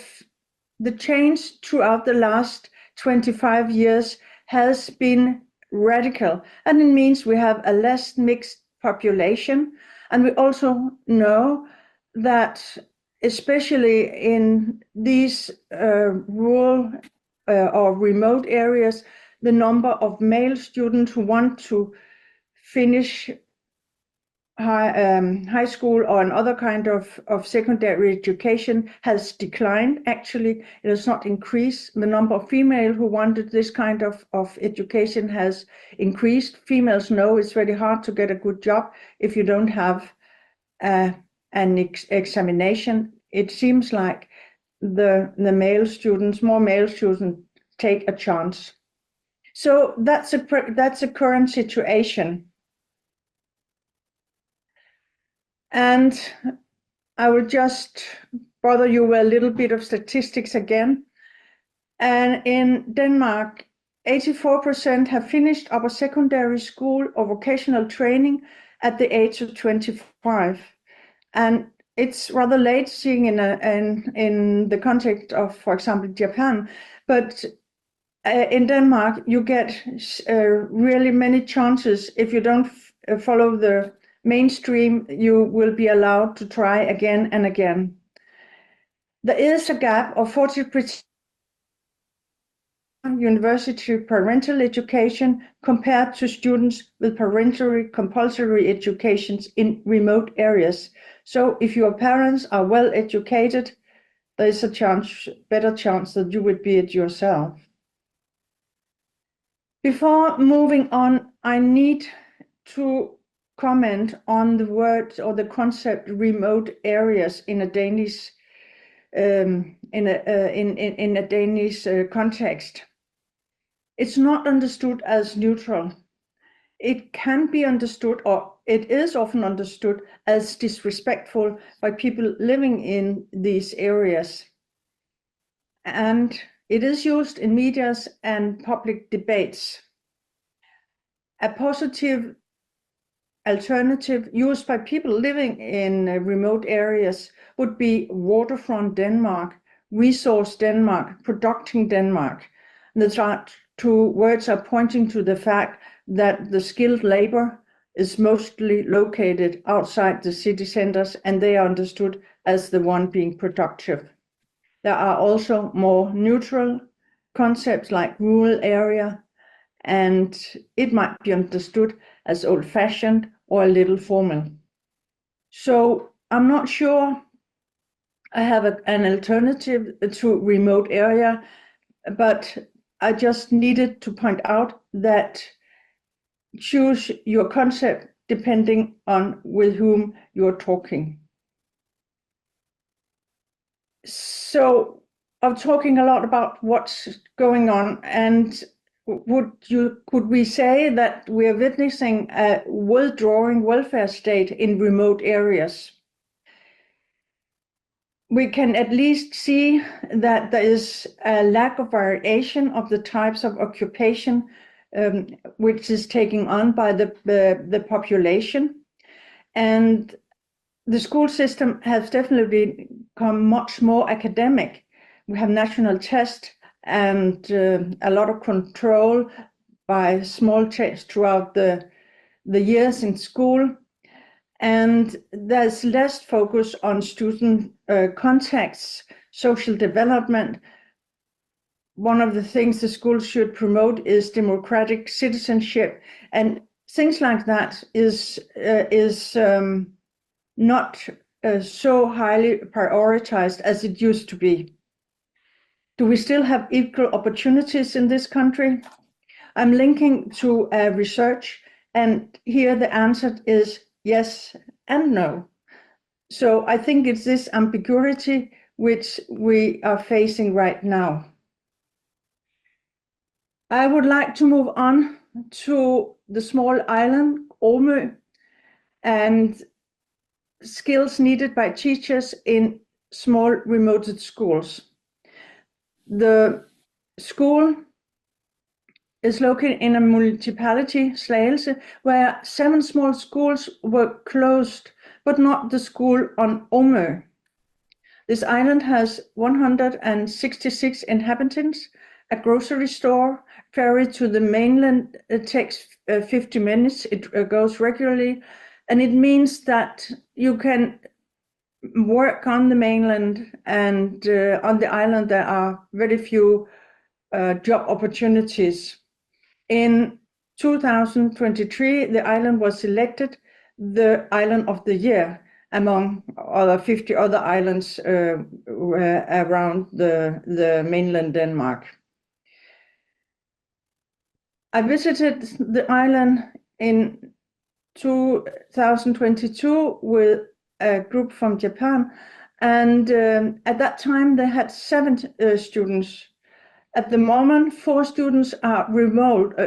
change throughout the last 25 years has been radical, and it means we have a less mixed population. And we also know that especially in these rural or remote areas, the number of male students who want to finish high school or another kind of secondary education has declined. Actually, it has not increased. The number of females who wanted this kind of education has increased. Females know it's very hard to get a good job if you don't have an examination. It seems like the male students, more male students, take a chance. So that's a current situation. And I will just bother you with a little bit of statistics again. And in Denmark, 84% have finished upper secondary school or vocational training at the age of 25. And it's rather late seeing in the context of, for example, Japan. But in Denmark, you get really many chances if you don't follow the mainstream, you will be allowed to try again and again. There is a gap of 40% university parental education compared to students with parental compulsory educations in remote areas. So if your parents are well educated, there's a better chance that you would be it yourself. Before moving on, I need to comment on the word or the concept remote areas in a Danish context. It's not understood as neutral. It can be understood, or it is often understood as disrespectful by people living in these areas. And it is used in medias and public debates. A positive alternative used by people living in remote areas would be waterfront Denmark, resource Denmark, producting Denmark. The two words are pointing to the fact that the skilled labor is mostly located outside the city centers, and they are understood as the one being productive. There are also more neutral concepts like rural area, and it might be understood as old-fashioned or a little formal. So I'm not sure I have an alternative to remote area, but I just needed to point out that choose your concept depending on with whom you're talking. So I'm talking a lot about what's going on, and could we say that we are witnessing a withdrawing welfare state in remote areas? We can at least see that there is a lack of variation of the types of occupation which is taken on by the population. And the school system has definitely become much more academic. We have national tests and a lot of control by small tests throughout the years in school. And there's less focus on student contacts, social development. One of the things the school should promote is democratic citizenship, and things like that is not so highly prioritized as it used to be. Do we still have equal opportunities in this country? I'm linking to research, and here the answer is yes and no. So I think it's this ambiguity which we are facing right now. I would like to move on to the small island, Ormø, and skills needed by teachers in small remote schools. The school is located in a municipality, Slagelse, where 7 small schools were closed, but not the school on Ormø. This island has 166 inhabitants, a grocery store, ferry to the mainland. It takes 50 minutes, it goes regularly, and it means that you can work on the mainland, and on the island there are very few job opportunities. In 2023, the island was selected the Island of the Year among other 50 other islands around the mainland Denmark. I visited the island in 2022 with a group from Japan, and at that time they had 7 students. At the moment, 4 students are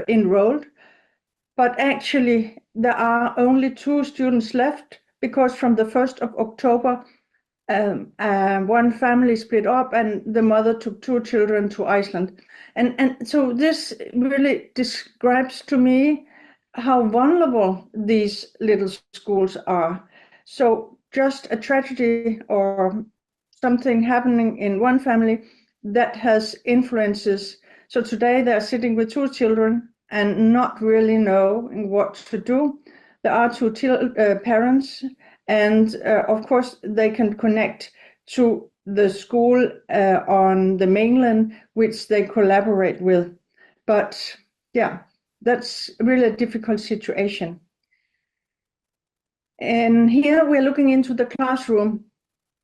enrolled, but actually there are only 2 students left, because from the 1st of October, one family split up and the mother took 2 children to Iceland. And so this really describes to me how vulnerable these little schools are. So just a tragedy or something happening in one family that has influences. So today they're sitting with 2 children and not really knowing what to do. there are two parents, and of course they can connect to the school on the mainland, which they collaborate with. But yeah, that's really a difficult situation. And here we're looking into the classroom,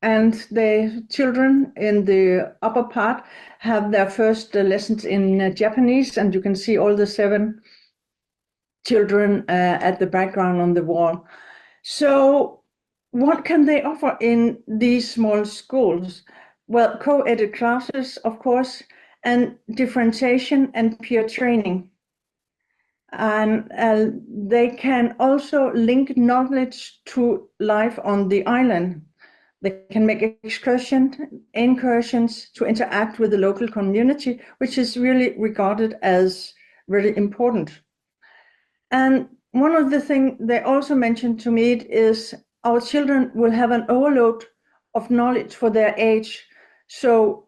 and the children in the upper part have their first lessons in Japanese, and you can see all the 7 children at the background on the wall. So what can they offer in these small schools? Well, co-ed classes, of course, and differentiation and peer training. And they can also link knowledge to life on the island. They can make incursions to interact with the local community, which is really regarded as really important. And one of the things they also mentioned to me is our children will have an overload of knowledge for their age. So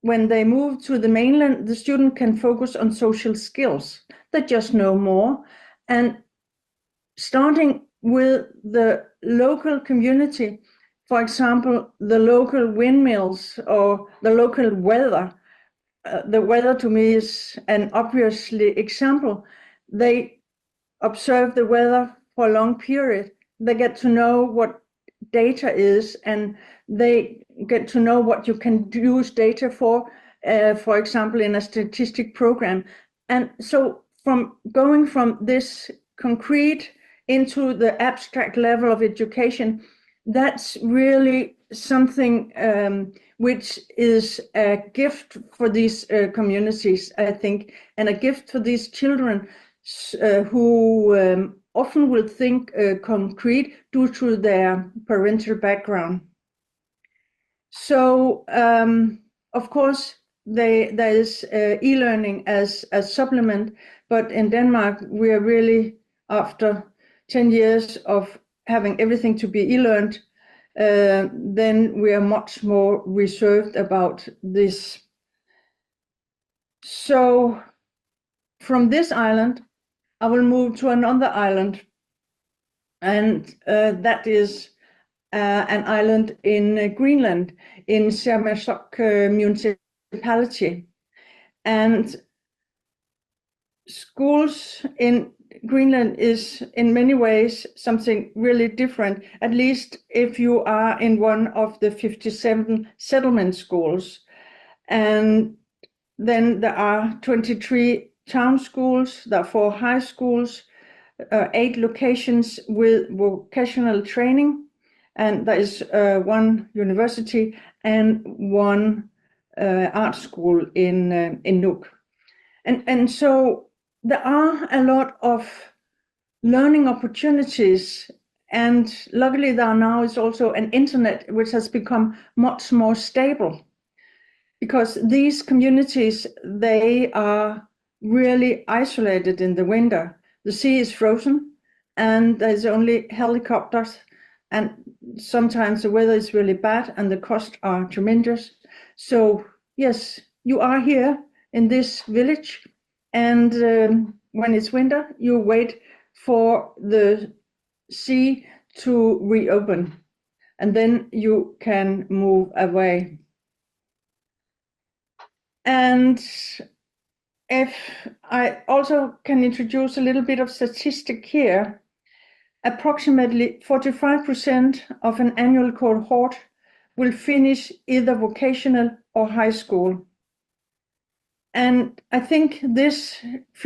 when they move to the mainland, the student can focus on social skills. They just know more. And starting with the local community, for example, the local windmills or the local weather. The weather to me is an obvious example. They observe the weather for a long period. They get to know what data is, and they get to know what you can use data for example, in a statistic program. And so from going from this concrete into the abstract level of education, that's really something which is a gift for these communities, I think, and a gift for these children who often will think concrete due to their parental background. So, of course, there is e-learning as a supplement, but in Denmark, we are really, after 10 years of having everything to be e-learned, then we are much more reserved about this. So from this island, I will move to another island, and that is an island in Greenland, in Sermersooq municipality. And schools in Greenland is in many ways something really different, at least if you are in one of the 57 settlement schools. And then there are 23 town schools, there are 4 high schools, 8 locations with vocational training, and there is 1 university and 1 art school in Nuuk. And so there are a lot of learning opportunities, and luckily there now is also an internet which has become much more stable, because these communities, they are really isolated in the winter. The sea is frozen and there's only helicopters, and sometimes the weather is really bad and the costs are tremendous. So yes, you are here in this village, and when it's winter, you wait for the sea to reopen, and then you can move away. And if I also can introduce a little bit of statistic here, approximately 45% of an annual cohort will finish either vocational or high school. And I think this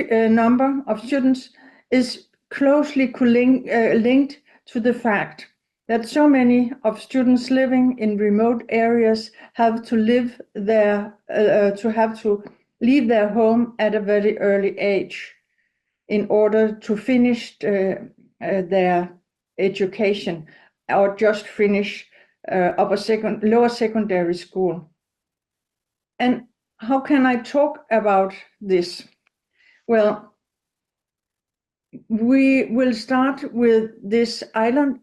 number of students is closely linked to the fact that so many of students living in remote areas have to leave their home at a very early age in order to finish their education, or just finish lower secondary school. And how can I talk about this? Well, we will start with this island.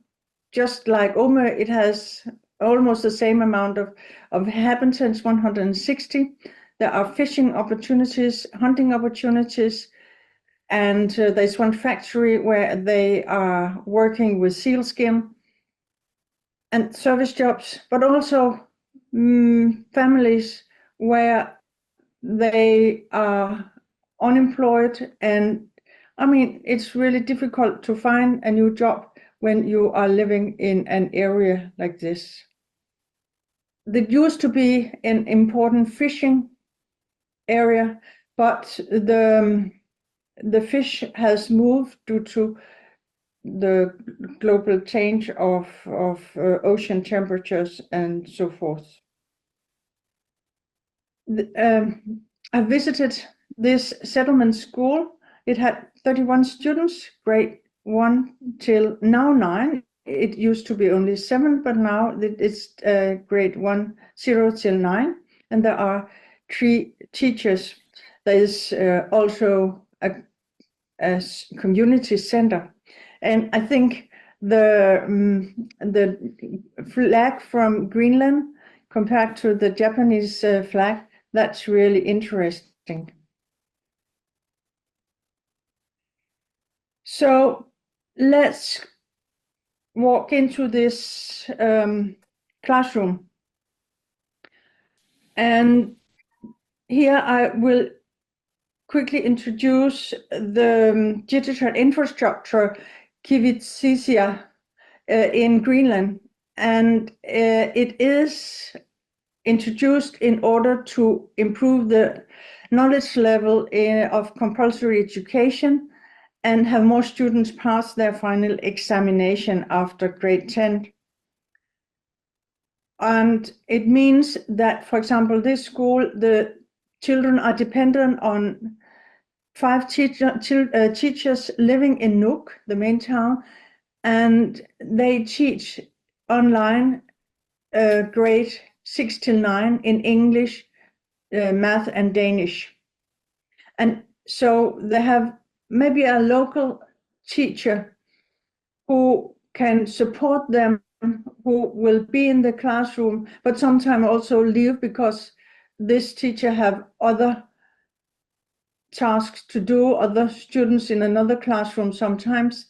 Just like Omer, it has almost the same amount of inhabitants, 160. There are fishing opportunities, hunting opportunities, and there's one factory where they are working with sealskin and service jobs, but also families where they are unemployed. And I mean, it's really difficult to find a new job when you are living in an area like this. There used to be an important fishing area, but the fish has moved due to the global change of ocean temperatures and so forth. I visited this settlement school. It had 31 students, grade 1 till now 9. It used to be only 7, but now it's grade 1, 0 till 9. And there are 3 teachers. There is also a community center. And I think the flag from Greenland compared to the Japanese flag, that's really interesting. So let's walk into this classroom. And here I will quickly introduce the digital infrastructure Kivitsisia in Greenland. And it is introduced in order to improve the knowledge level of compulsory education and have more students pass their final examination after grade 10. And it means that, for example, this school, the children are dependent on 5 teachers living in Nuuk, the main town, and they teach online grade 6 till 9 in English, math, and Danish. And so they have maybe a local teacher who can support them, who will be in the classroom, but sometimes also leave because this teacher have other tasks to do, other students in another classroom sometimes.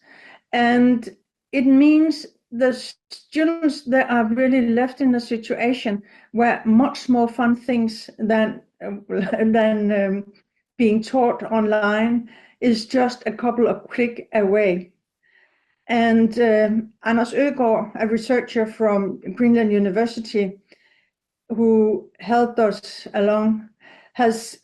And it means the students that are really left in a situation where much more fun things than being taught online is just a couple of clicks away. And Anders Øgaard, a researcher from Greenland University, who helped us along, has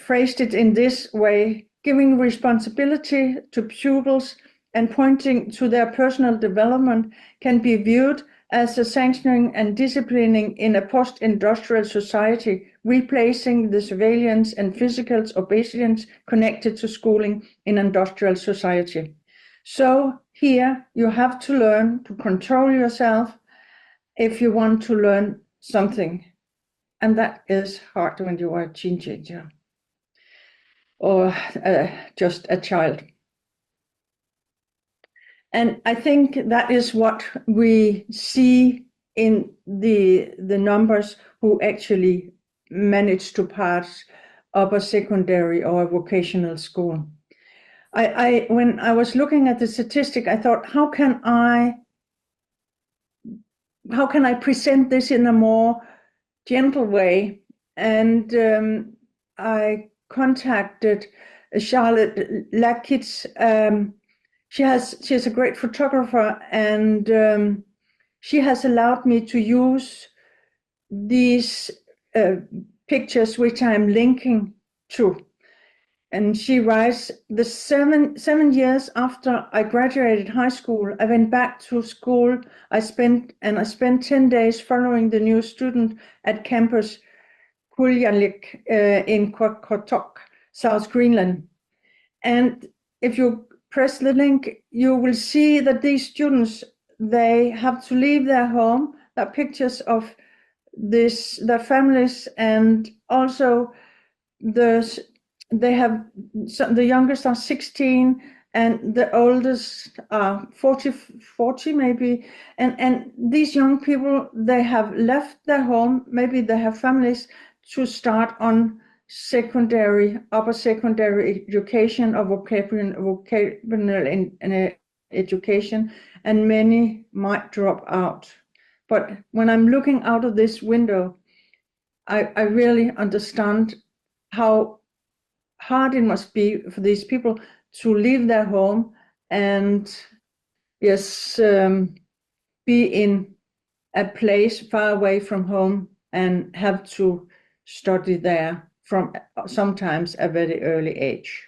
phrased it in this way: giving responsibility to pupils and pointing to their personal development can be viewed as a sanctioning and disciplining in a post-industrial society, replacing the surveillance and physical obedience connected to schooling in industrial society. So here you have to learn to control yourself if you want to learn something. And that is hard when you are a teenager or just a child. And I think that is what we see in the numbers who actually manage to pass upper secondary or vocational school. When I was looking at the statistic, I thought, how can I present this in a more gentle way? And I contacted Charlotte Lackitz. She's a great photographer, and she has allowed me to use these pictures which I'm linking to. And she writes, the seven years after I graduated high school, I went back to school. I spent 10 days following the new student at campus Kuljalik in Qaqortoq, South Greenland. And if you press the link, you will see that these students, they have to leave their home. There are pictures of their families, and also the youngest are 16 and the oldest are 40 maybe. And these young people, they have left their home, maybe they have families, to start on secondary, upper secondary education or vocational education, and many might drop out. But when I'm looking out of this window, I really understand how hard it must be for these people to leave their home and yes, be in a place far away from home and have to study there from sometimes a very early age.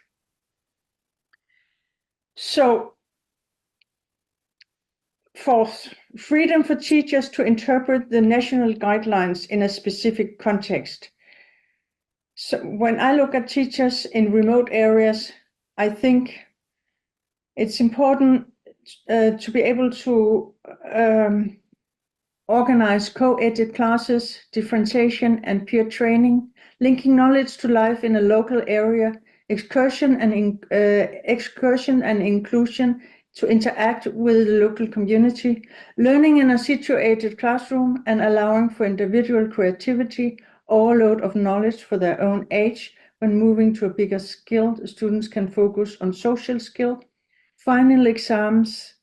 So, fourth, freedom for teachers to interpret the national guidelines in a specific context. So when I look at teachers in remote areas, I think it's important to be able to organize co-ed classes, differentiation and peer training, linking knowledge to life in a local area, excursion and inclusion to interact with the local community, learning in a situated classroom and allowing for individual creativity, overload of knowledge for their own age. When moving to a bigger skill, students can focus on social skill. Final exams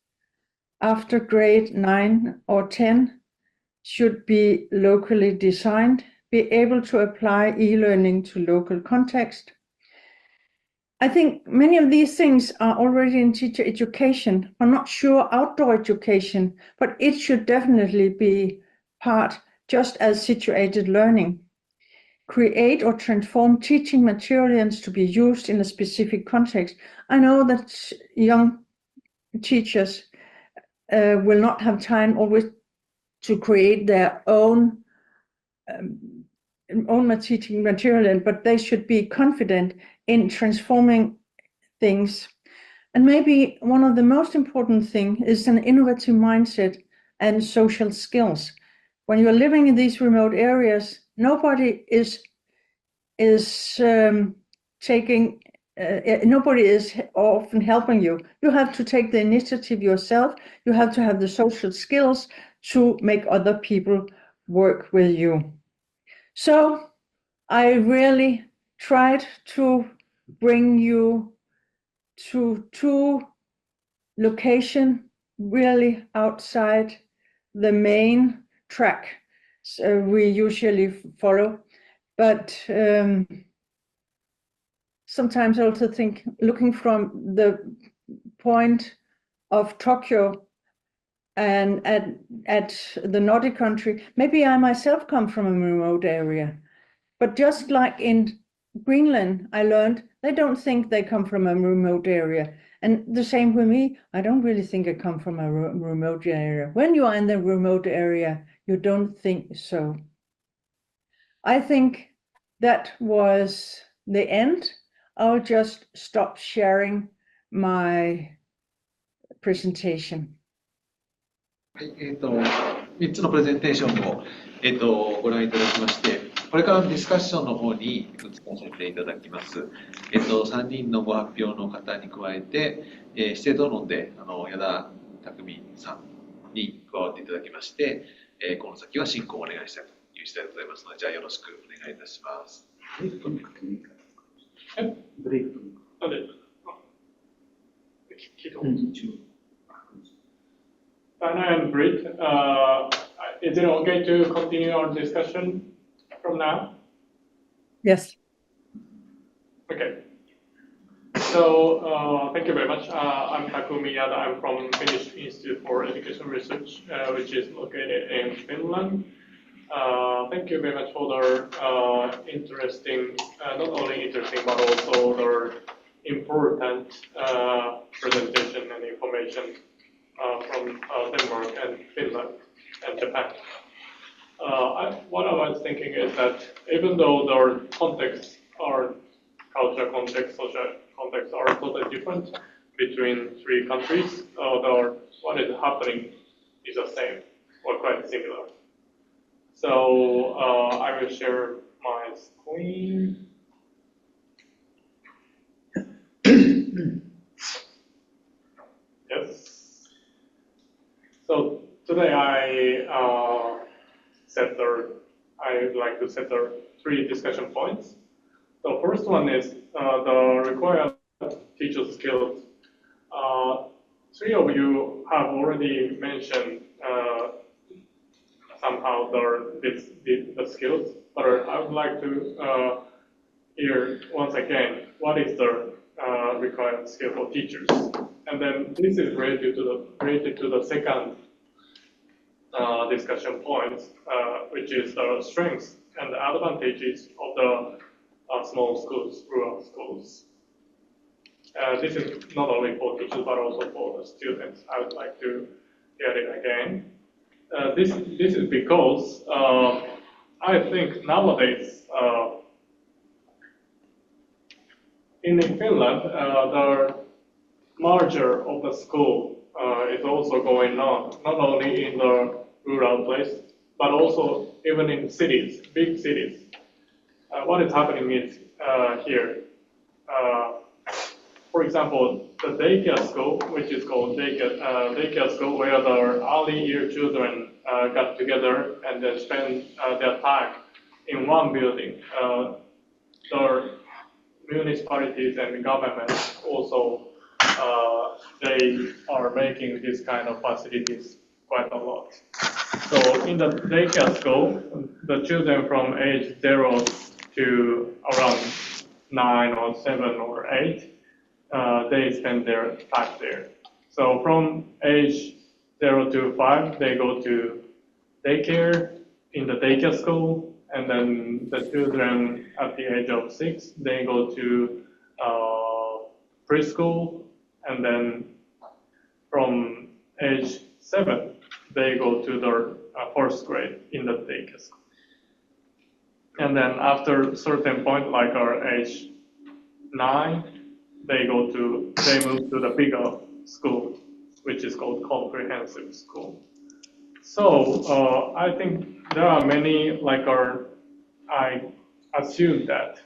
after grade 9 or 10 should be locally designed, be able to apply e-learning to local context. I think many of these things are already in teacher education. I'm not sure outdoor education, but it should definitely be part, just as situated learning. Create or transform teaching materials to be used in a specific context. I know that young teachers will not have time always to create their own teaching material, but they should be confident in transforming things. And maybe one of the most important thing is an innovative mindset and social skills. When you're living in these remote areas, nobody is often helping you. You have to take the initiative yourself. You have to have the social skills to make other people work with you. So I really tried to bring you to two locations really outside the main track we usually follow. But sometimes I also think, looking from the point of Tokyo and at the Nordic country, maybe I myself come from a remote area. But just like in Greenland, I learned they don't think they come from a remote area. And the same with me, I don't really think I come from a remote area. When you are in the remote area, you don't think so. I think that was the end. I'll just stop sharing my presentation. はい、3つのプレゼンテーションを、ご覧いただきまして、これからのディスカッションの方に移らせていただきます。3人のご発表の方に加えて、指定討論で矢田匠さんに加わっていただきまして、この先は進行をお願いしたいという次第でございますので、じゃあよろしくお願いいたします。ブレイク。Dana and Britt, is it okay to continue our discussion from now? Yes. Okay. So thank you very much. I'm Takumi Yada. I'm from Finnish Institute for Education Research, which is located in Finland. Thank you very much for the interesting, not only interesting, but also the important presentation and information from Denmark and Finland and Japan. What I was thinking is that even though their contexts are cultural context, social contexts are totally different between three countries, what is happening is the same or quite similar. So I will share my screen. Yes. So today I would like to set the three discussion points. The first one is the required teacher skills. Three of you have already mentioned somehow the skills, but I would like to hear once again what is the required skill for teachers, and then this is related to the second discussion point, which is the strengths and the advantages of the small schools, rural schools. This is not only for teachers but also for the students. I would like to hear it again. This is because I think nowadays in Finland the merger of the school is also going on, not only in the rural place but also even in cities, big cities. What is happening is here. For example, the daycare school, which is called daycare school, where the early year children got together and then spend their time in one building. The municipalities and governments also they are making this kind of facilities quite a lot. So in the daycare school, the children from age 0 to around 9 or 7 or 8, they spend their time there. So from age 0 to 5, they go to daycare in the daycare school, and then the children at the age of 6, they go to preschool, and then from age 7, they go to their first grade in the daycare school. And then after a certain point, like our age 9, they move to the bigger school, which is called comprehensive school. So I think there are many, I assume that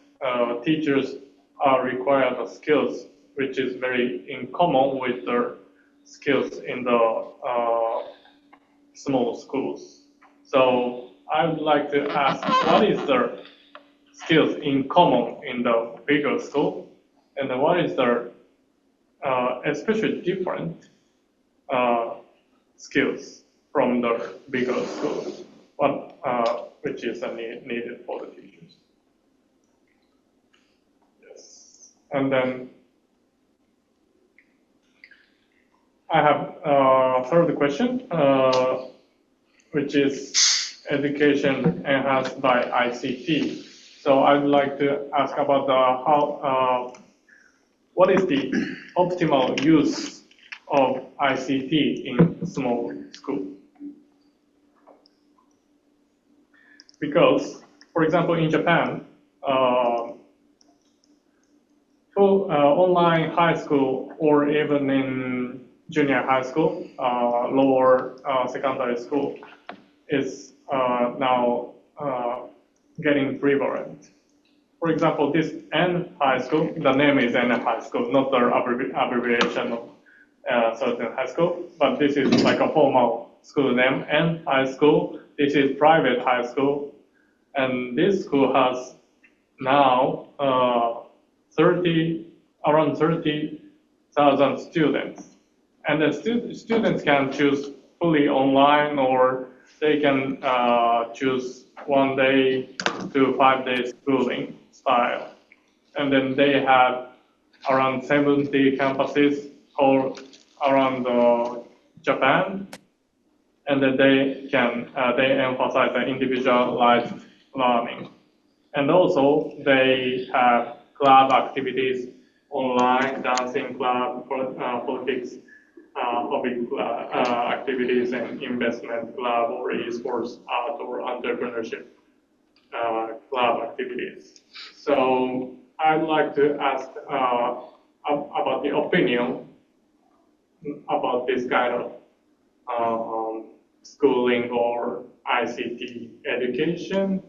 teachers are required the skills which is very in common with their skills in the small schools. So I would like to ask, what is the skills in common in the bigger school, and then what is the especially different skills from the bigger schools, which is needed for the teachers? Yes, and then I have a third question, which is education enhanced by ICT. So I'd like to ask about what is the optimal use of ICT in small schools? Because, for example, in Japan, online high school or even in junior high school, lower secondary school is now getting prevalent. For example, this N high school, the name is N high school, not the abbreviation of certain high school, but this is like a formal school name, N high school. This is private high school, and this school has now around 30,000 students. And the students can choose fully online, or they can choose 1 day to 5 days schooling style. And then they have around 70 campuses all around Japan. And then they emphasize the individualized learning. And also they have club activities online, dancing club, politics, hobby activities, and investment club, or esports, art, or entrepreneurship club activities. So I'd like to ask about the opinion about this kind of schooling or ICT education.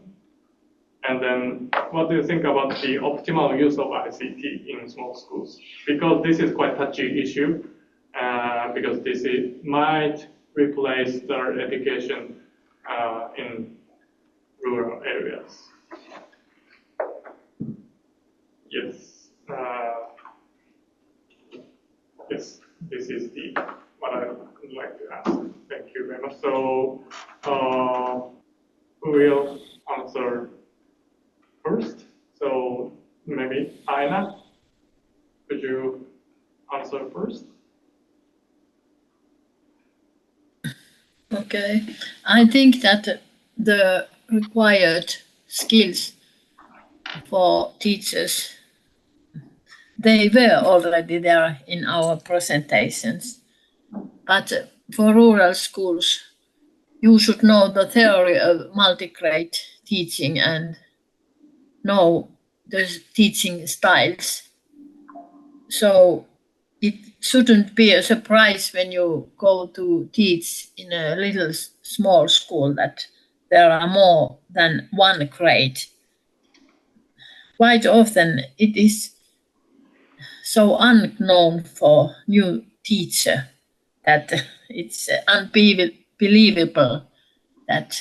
And then what do you think about the optimal use of ICT in small schools? Because this is quite touchy issue, because this might replace their education in rural areas. Yes. Yes, this is what I would like to ask. Thank you very much. So, who will answer first? So, maybe Aina, could you answer first? Okay, I think that the required skills for teachers, they were already there in our presentations. But for rural schools, you should know the theory of multi-grade teaching and know the teaching styles. So it shouldn't be a surprise when you go to teach in a little small school that there are more than one grade. Quite often it is so unknown for new teacher that it's unbelievable that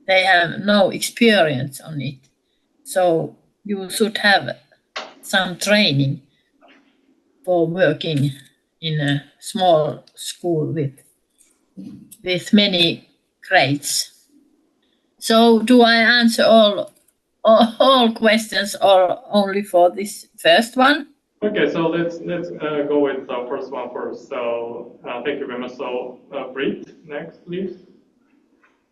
they have no experience on it. So you should have some training for working in a small school with many grades. So do I answer all questions or only for this first one? Okay, so let's go with the first one first. So thank you very much. So Britt, next, please.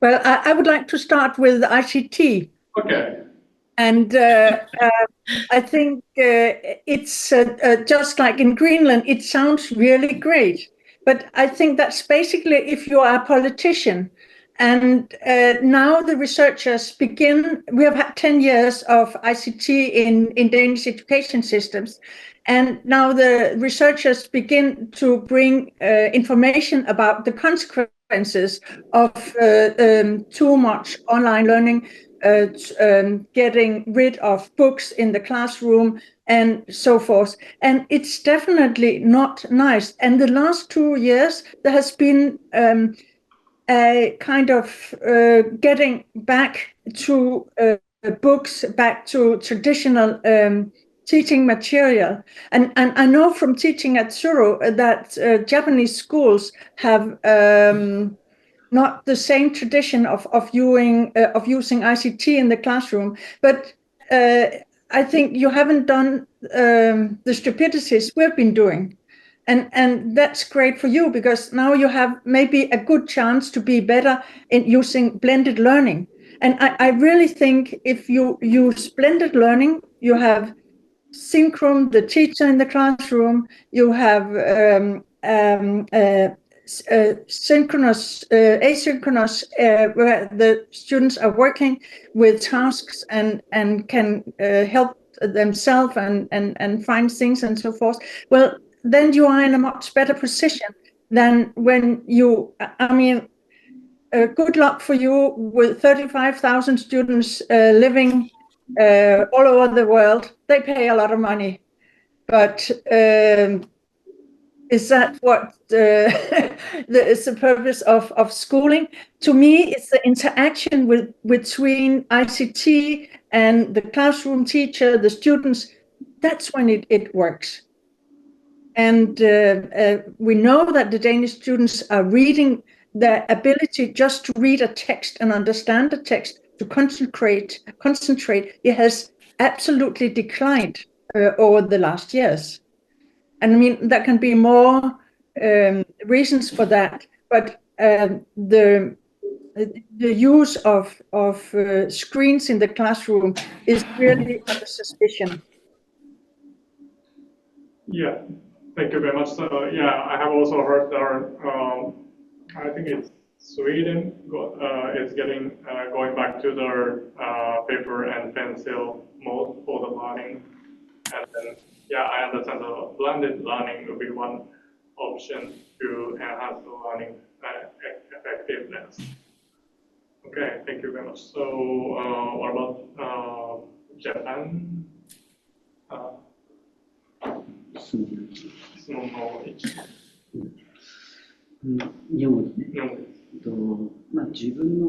Well, I would like to start with ICT. Okay. And I think it's just like in Greenland, it sounds really great. But I think that's basically if you are a politician. And now the researchers begin, we have had 10 years of ICT in Danish education systems. And now the researchers begin to bring information about the consequences of too much online learning, getting rid of books in the classroom and so forth. And it's definitely not nice. And the last 2 years, there has been a kind of getting back to books, back to traditional teaching material. And I know from teaching at Tsuru that Japanese schools have not the same tradition of using ICT in the classroom, but I think you haven't done the stupidities we've been doing. And that's great for you because now you have maybe a good chance to be better in using blended learning. And I really think if you use blended learning, you have synchron, the teacher in the classroom, you have synchronous, asynchronous, where the students are working with tasks and can help themselves and find things and so forth. Well, then you are in a much better position than when you, I mean, good luck for you with 35,000 students living all over the world. They pay a lot of money, but is that what is the purpose of schooling? To me, it's the interaction between ICT and the classroom teacher, the students. That's when it works. And we know that the Danish students are reading, their ability just to read a text and understand the text, to concentrate, it has absolutely declined over the last years. And I mean, there can be more reasons for that, but the use of screens in the classroom is really under suspicion. Yeah, thank you very much. So yeah, I have also heard that I think it's Sweden is going back to their paper and pencil mode for the learning, and then yeah, I understand the blended learning will be one option to enhance the learning effectiveness. Okay, thank you very much. So what about Japan? 質問の1。日本語ですね。自分の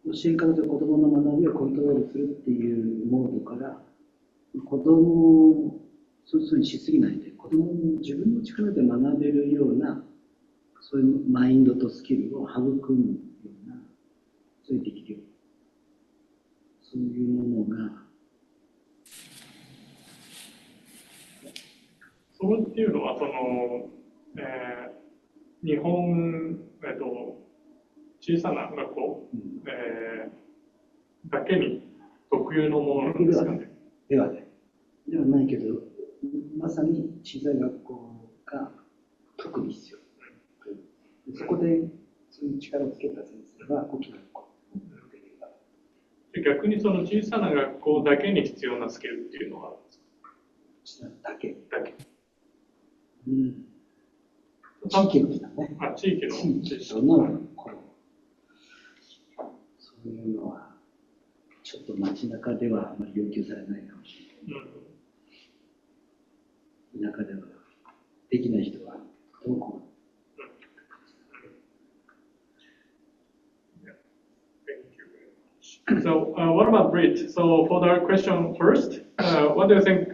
教え方と子どもの学びをコントロールするっていうモードから、子供をそういうふうにしすぎないで、子供も自分の力で学べるような、そういうマインドとスキルを育むような、そういうできるような、そういうものが。それっていうのは、日本、小さな学校、だけに特有のものなんですかね。ではないけど、まさに小さい学校が特に必要。そこでそういう力をつけた先生は大きな学校。逆にその小さな学校だけに必要なスキルっていうのはあるんですか？小さなだけ。うん。地域の人ね。地域のそういうのはちょっと街中ではあまり要求されないかもしれない。田舎ではできない人はどこ？So, what about Brit? So, for the question first, what do you think?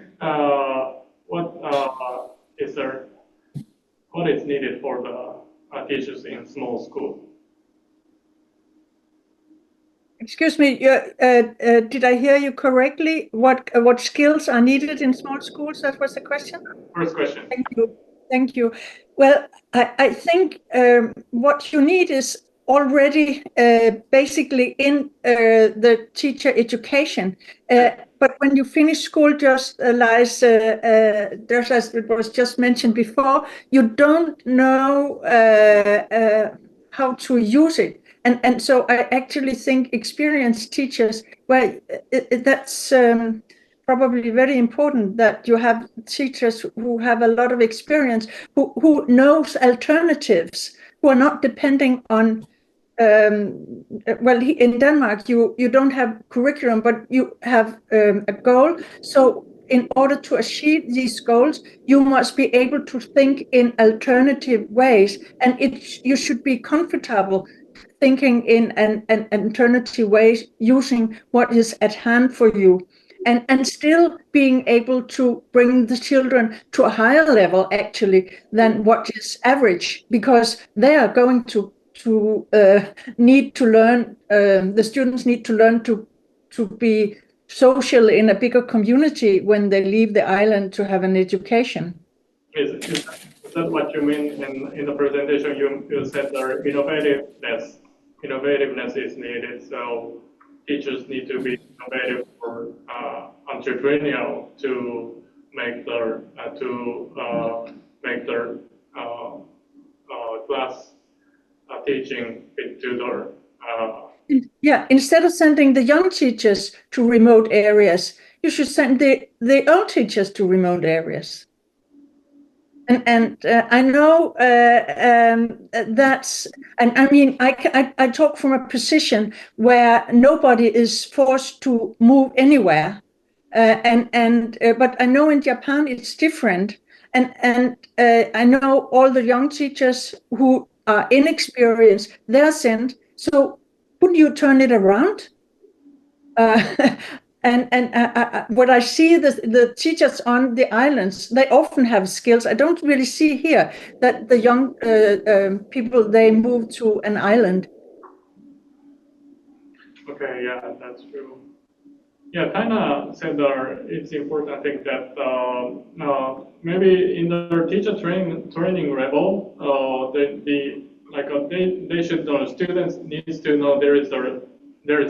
What is needed for the teachers in small school? Excuse me, did I hear you correctly? What skills are needed in small schools? That was the question? First question. Thank you. Well, I think what you need is already basically in the teacher education. But when you finish school, just as it was just mentioned before, you don't know how to use it. And so I actually think experienced teachers, well, that's probably very important that you have teachers who have a lot of experience, who knows alternatives, who are not depending on, in Denmark, you don't have curriculum, but you have a goal. So in order to achieve these goals, you must be able to think in alternative ways, and you should be comfortable thinking in an alternative way, using what is at hand for you, and still being able to bring the children to a higher level actually than what is average, because they are going to need to learn, the students need to learn to be social in a bigger community when they leave the island to have an education. Is that what you mean in the presentation? You said that innovativeness is needed, so teachers need to be innovative or entrepreneurial to make their class teaching fit to their. Yeah, instead of sending the young teachers to remote areas, you should send the old teachers to remote areas. And I know that's, and I mean, I talk from a position where nobody is forced to move anywhere, but I know in Japan it's different, and I know all the young teachers who are inexperienced, they're sent. So couldn't you turn it around? And what I see, the teachers on the islands, they often have skills. I don't really see here that the young people, they move to an island. Okay, yeah, that's true. Yeah, Taina said that it's important, I think, that maybe in the teacher training level, they should know, students needs to know there is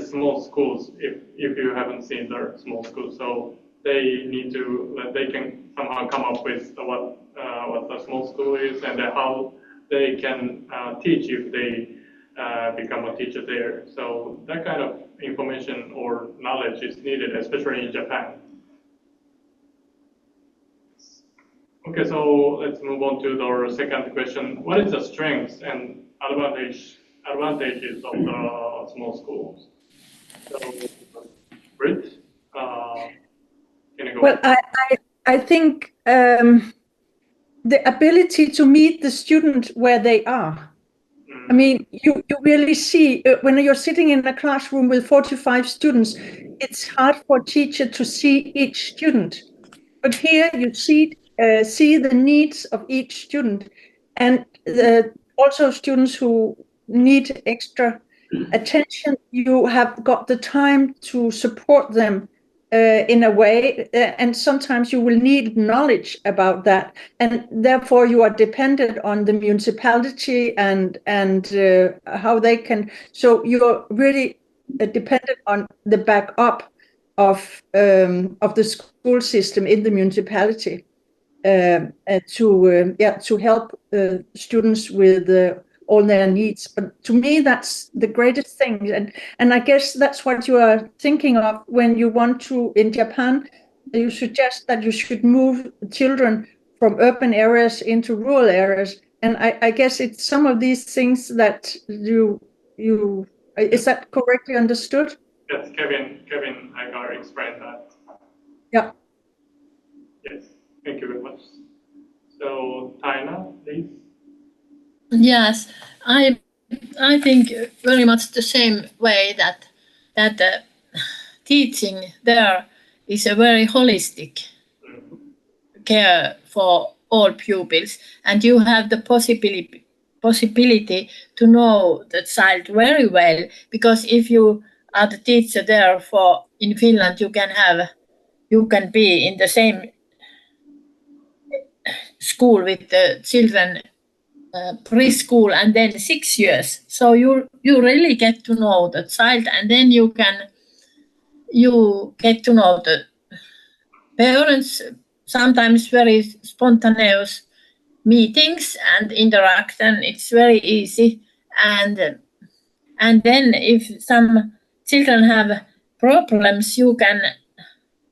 small schools if you haven't seen their small schools, so they can somehow come up with what the small school is and how they can teach if they become a teacher there. So that kind of information or knowledge is needed, especially in Japan. Okay, so let's move on to our second question. What is the strengths and advantages of the small schools? So, Britt, can you go? Well, I think the ability to meet the student where they are. I mean, you really see when you're sitting in a classroom with 45 students, it's hard for a teacher to see each student. But here you see the needs of each student, and also students who need extra attention. You have got the time to support them in a way, and sometimes you will need knowledge about that, and therefore you are dependent on the municipality and how they can. So you're really dependent on the backup of the school system in the municipality to help students with all their needs. But to me, that's the greatest thing, and I guess that's what you are thinking of when you want to, in Japan, you suggest that you should move children from urban areas into rural areas, and I guess it's some of these things that you is that correctly understood? Yes, Kevin Agar explained that. Yeah. Yes, thank you very much. So, Taina, please. Yes, I think very much the same way that teaching there is a very holistic care for all pupils, and you have the possibility to know the child very well, because if you are the teacher there in Finland, you can be in the same school with the children, preschool and then 6 years. So you really get to know the child, and then you get to know the parents. Sometimes very spontaneous meetings and interact, and it's very easy. And then if some children have problems, you can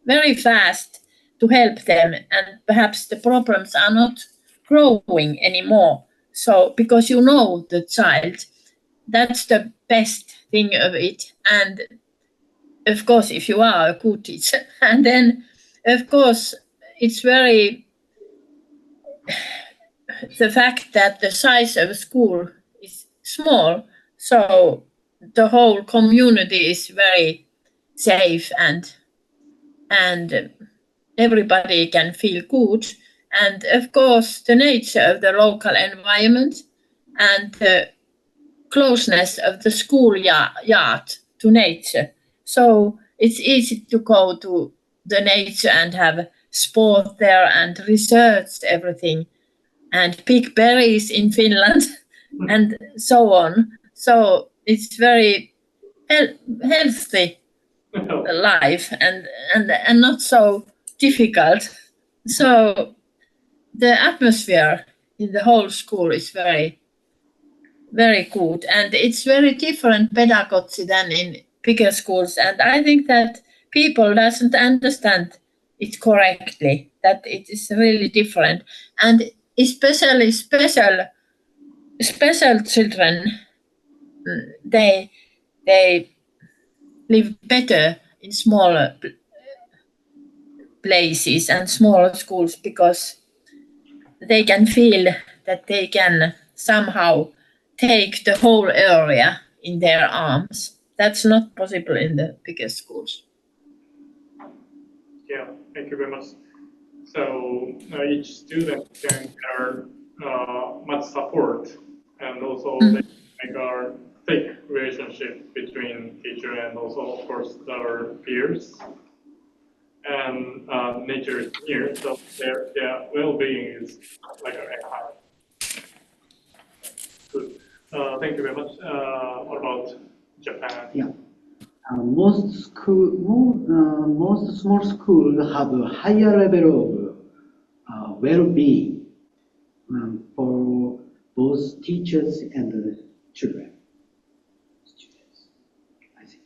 very fast to help them, and perhaps the problems are not growing anymore. So because you know the child, that's the best thing of it. And of course, if you are a good teacher, and then of course it's very the fact that the size of a school is small, so the whole community is very safe, and everybody can feel good. And of course, the nature of the local environment and the closeness of the school yard to nature. So it's easy to go to the nature and have sport there and research everything and pick berries in Finland and so on. So it's very healthy life and not so difficult. So the atmosphere in the whole school is very, very good, and it's very different pedagogy than in bigger schools. And I think that people doesn't understand it correctly, that it is really different, and especially special children, they live better in smaller places and smaller schools, because they can feel that they can somehow take the whole area in their arms. That's not possible in the bigger schools. Yeah, thank you very much. So each student can get much support, and also they make a thick relationship between teacher and also, of course, their peers. And nature is near, so their well-being is like a high. Good. Thank you very much. What about Japan? Yeah. Most small schools have a higher level of well-being for both teachers and the children. Students, I think.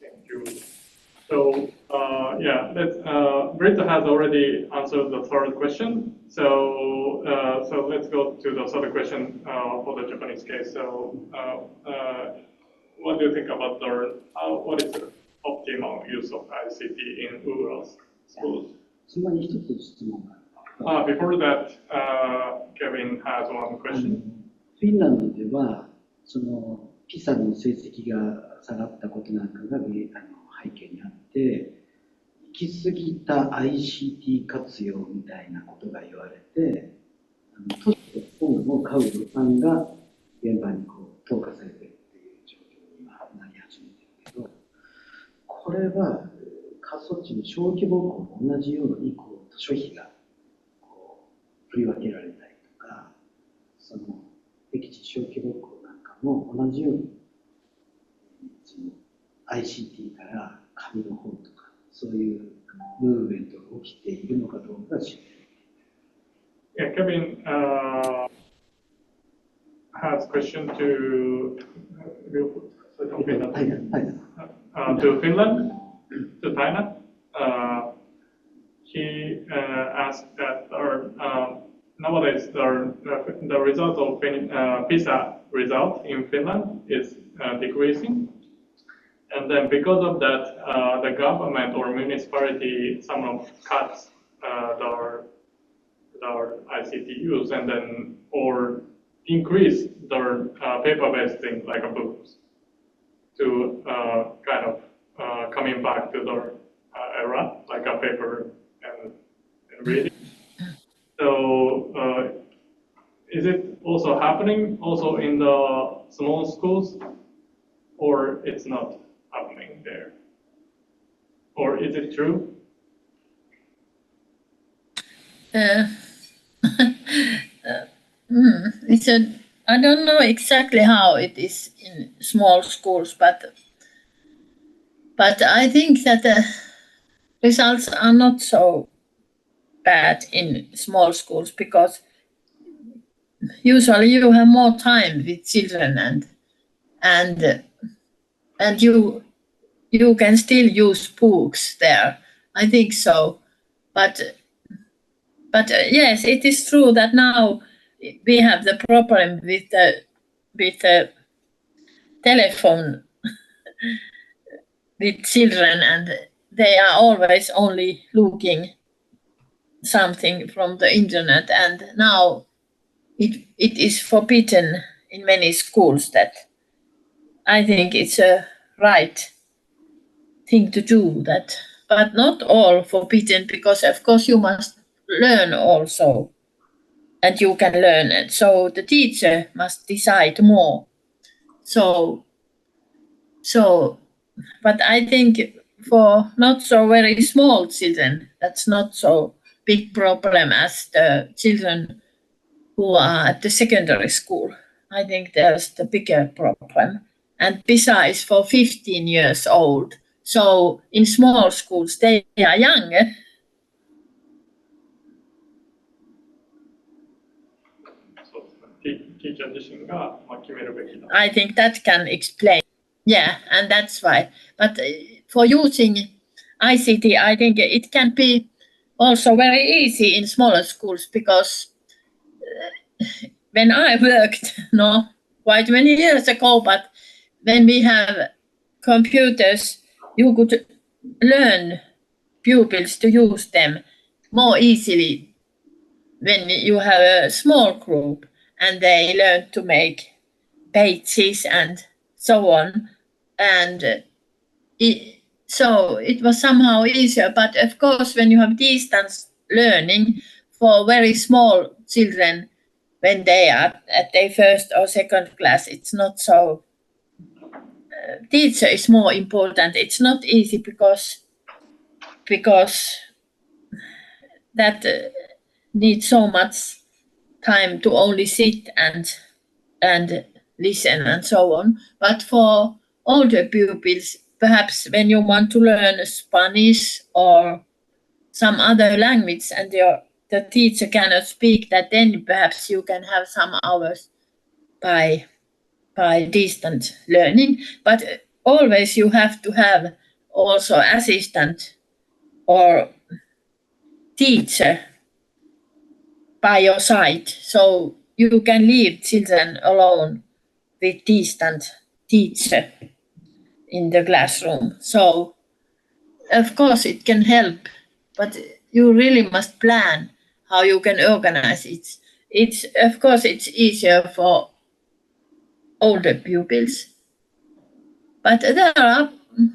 Thank you. So yeah, Britta has already answered the third question. So let's go to the third question for the Japanese case. So what do you think about what is the optimal use of ICT in rural schools? Before that, Kevin has one question. フィンランドでは、そのピサの成績が下がったことなんかが背景にあって、行き過ぎた ICT 活用みたいなことが言われて、都市と本を買う予算が現場に投下されているっていう状況に今なり始めてるけど、これは過疎地の小規模校も同じように図書費が振り分けられたりとか、その僻地小規模校なんかも同じようにその ICT から紙の本とかそういうムーブメントが起きているのかどうか知りたい。Yeah, Kevin has a question to Finland, to Thailand. He asked that nowadays the result of PISA result in Finland is decreasing, and then because of that, the government or municipality somehow cuts their ICT use, and then or increase their paper-based thing like books to kind of coming back to their era like a paper and reading. So is it also happening also in the small schools, or it's not happening there, or is it true? I don't know exactly how it is in small schools, but I think that the results are not so bad in small schools because usually you have more time with children and you can still use books there. I think so, but yes, it is true that now we have the problem with the telephone with children, and they are always only looking something from the internet, and now it is forbidden in many schools. That I think it's a right thing to do that, but not all forbidden, because of course you must learn also, and you can learn it. So the teacher must decide more. So, but I think for not so very small children, that's not so big problem as the children who are at the secondary school. I think there's the bigger problem. And besides, for 15 years old, so in small schools, they are younger. I think that can explain. Yeah, and that's why. But for using ICT, I think it can be also very easy in smaller schools, because when I worked, quite many years ago, but when we have computers, you could learn pupils to use them more easily when you have a small group and they learn to make pages and so on. And so it was somehow easier. But of course, when you have distance learning for very small children, when they are at their first or second class, it's not so. Teacher is more important. It's not easy because that needs so much time to only sit and listen and so on. But for older pupils, perhaps when you want to learn Spanish or some other language and the teacher cannot speak that, then perhaps you can have some hours by distant learning. But always you have to have also assistant or teacher by your side, so you can leave children alone with distant teacher in the classroom. So of course it can help, but you really must plan how you can organize it. It's of course it's easier for older pupils. But there are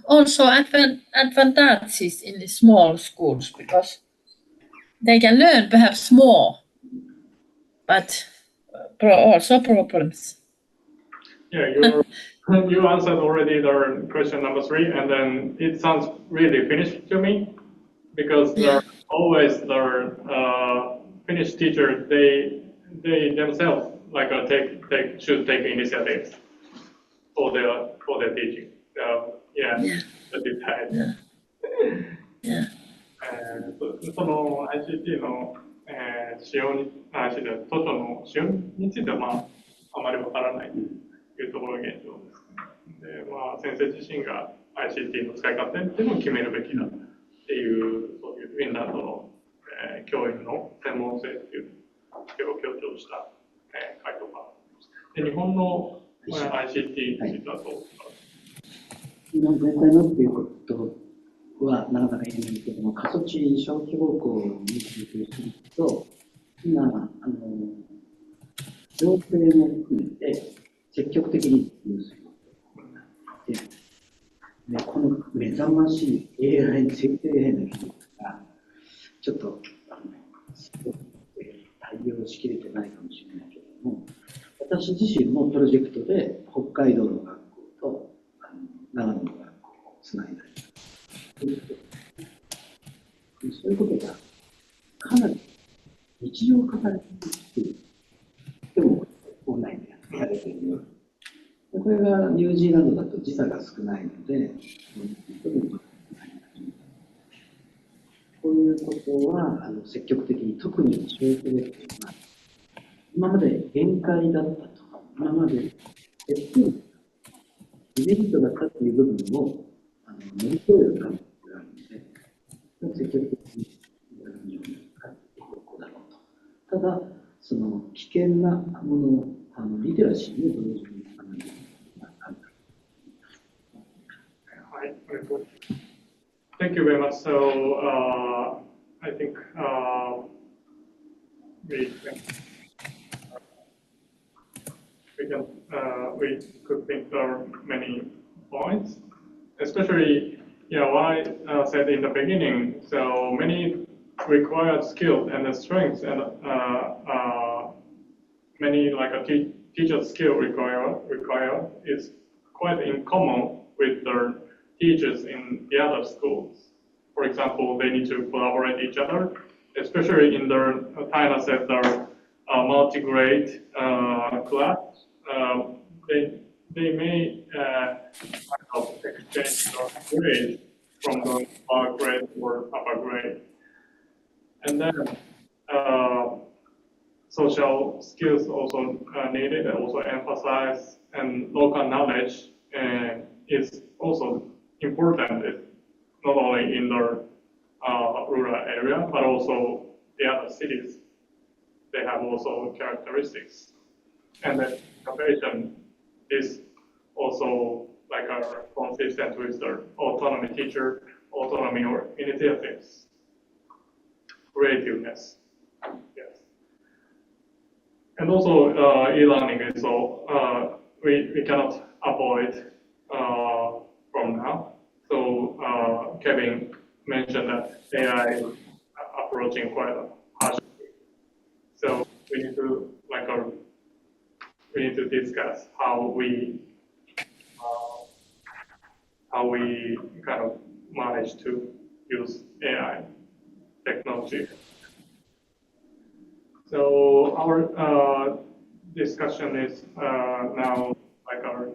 also advantages in the small schools because they can learn perhaps more, but also problems. Yeah, you answered already the question number 3, and then it sounds really Finnish to me because there are always the Finnish teachers, they themselves should take initiatives for their teaching. So that is right. その ICT の、使用に、図書の使用については、あまりわからないというところが現状ですね。で、先生自身が ICT の使い方っていうのを決めるべきだっていう、そういうフィンランドの、教員の専門性っていうのを強調した、回答があります。で、日本の、ICT についてはどうですか？日本全体のっていうことはなかなか言えないけども、過疎地小規模校についてすると、今、行政も含めて積極的に利用することになっていて、でこの目覚ましい AI 生成 AI の技術がちょっと対応しきれてないかもしれないけれども、私自身もプロジェクトで北海道の学校と長野の学校をつないだり、そういうことがかなり日常化されている。でもオンラインでやれているように。これがニュージーランドだと時差が少ないので、こういうことは積極的に、特に小学校で今まで限界だったとか、今までデメリットだったという部分を乗り越える可能性があるので、積極的にやるようになっていく方向だろうと。ただ、その危険なもの、リテラシーも同時に学んでいくことがある。はい、Thank you very much. So I think we could think there are many points, especially what I said in the beginning. So many required skills and strengths, and many like a teacher's skill required is quite in common with the teachers in the other schools. For example, they need to collaborate each other, especially in the Taina said the multi-grade class. They may exchange their grade from the lower grade or upper grade, and then social skills also needed, also emphasized, and local knowledge is also important, not only in the rural area, but also the other cities. They have also characteristics. And then innovation is also like consistent with the autonomy teacher, autonomy or initiatives, creativeness. Yes. And also e-learning is so we cannot avoid from now. So Kevin mentioned that AI is approaching quite harshly. So we need to discuss how we kind of manage to use AI technology. So our discussion is now like our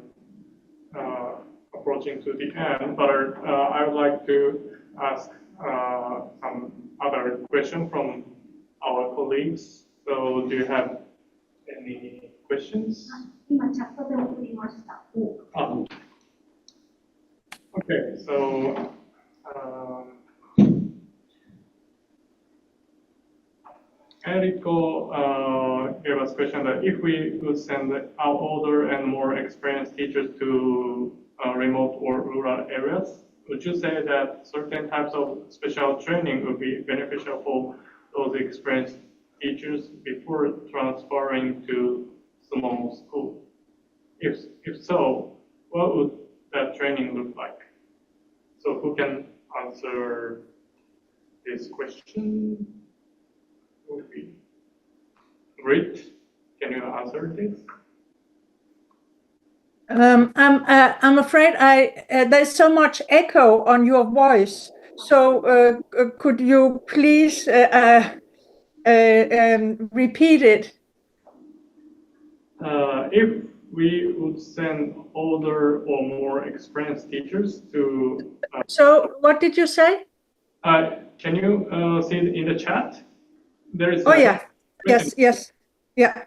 approaching to the end, but I would like to ask some other question from our colleagues. So do you have any questions? Okay, so Enrico gave us a question that if we would send our older and more experienced teachers to remote or rural areas, would you say that certain types of special training would be beneficial for those experienced teachers before transferring to small school? If so, what would that training look like? So who can answer this question? Would be Grit. Can you answer this? I'm afraid there's so much echo on your voice. So could you please repeat it? If we would send older or more experienced teachers to. So what did you say? Can you see it in the chat? There is. Oh yeah. Yes. Yes. Yeah.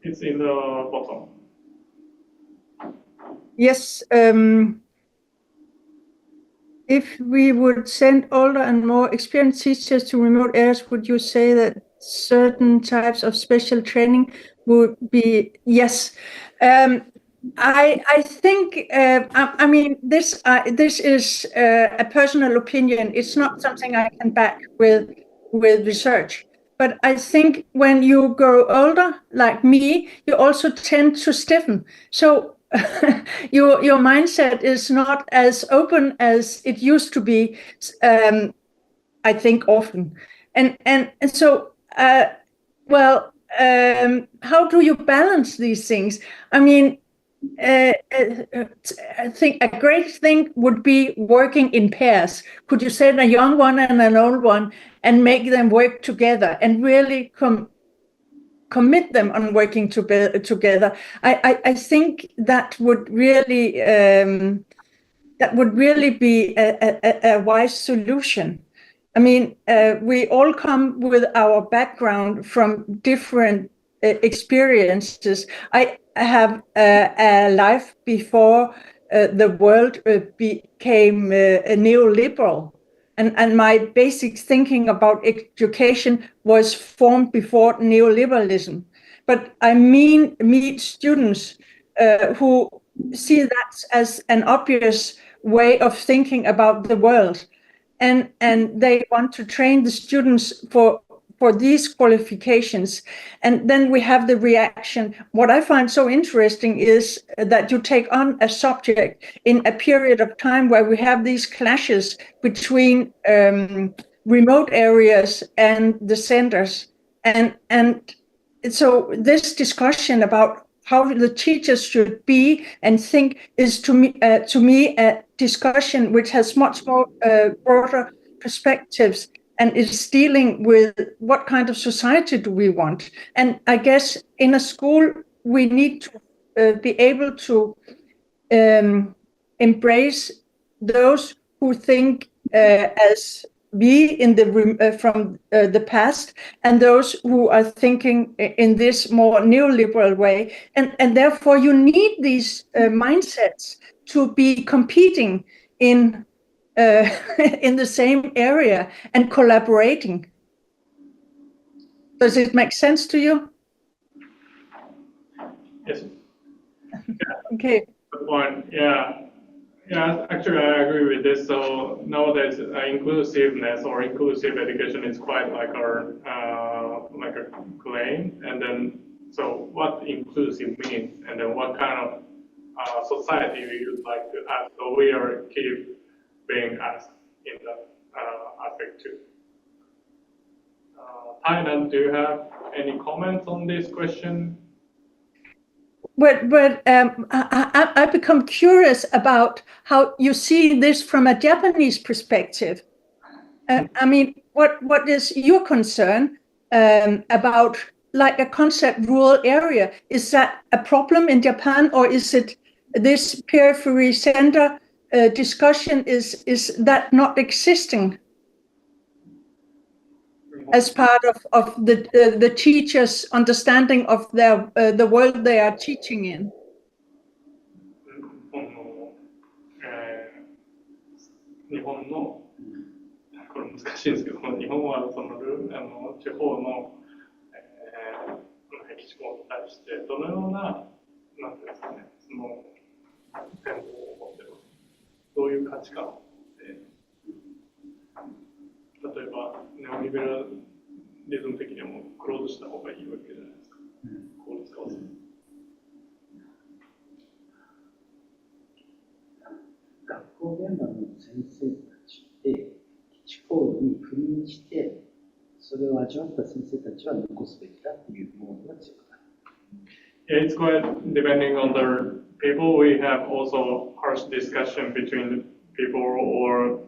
It's in the bottom. Yes. If we would send older and more experienced teachers to remote areas, would you say that certain types of special training would be? Yes. I think, I mean, this is a personal opinion. It's not something I can back with research. But I think when you grow older, like me, you also tend to stiffen. So your mindset is not as open as it used to be, I think often. And so, well, how do you balance these things? I mean, I think a great thing would be working in pairs. Could you send a young one and an old one and make them work together and really commit them on working together? I think that would really be a wise solution. I mean, we all come with our background from different experiences. I have a life before the world became neoliberal. And my basic thinking about education was formed before neoliberalism. But I meet students who see that as an obvious way of thinking about the world. And they want to train the students for these qualifications. And then we have the reaction. What I find so interesting is that you take on a subject in a period of time where we have these clashes between remote areas and the centers. And so this discussion about how the teachers should be and think is to me a discussion which has much more broader perspectives and is dealing with what kind of society do we want. And I guess in a school we need to be able to embrace those who think as we in the from the past, and those who are thinking in this more neoliberal way, and therefore you need these mindsets to be competing in in the same area and collaborating. Does it make sense to you? Yes. Okay. Good point. Yeah. Yeah, actually, I agree with this. So nowadays, inclusiveness or inclusive education is quite like like a claim. And then, so what inclusive means, and then what kind of society we would like to have. So we are keep being asked in that aspect too. Thailand, do you have any comments on this question? But I become curious about how you see this from a Japanese perspective. I mean, what is your concern about like a concept rural area? Is that a problem in Japan, or is it this periphery center discussion is that not existing as part of the teachers' understanding of their the world they are teaching in? 日本のこれ難しいんですけど、日本はその地方の僻地校に対してどのような、なんていうんですかね、その展望を持っている、どういう価値観を持って、例えばネオリベラルリズム的にはもうクローズした方がいいわけじゃないですか。効率化はする。学校現場の先生たちで基地講に赴任してそれを味わった先生たちは残すべきだっていう思いが強くなる。It's quite depending on the people. We have also harsh discussion between people or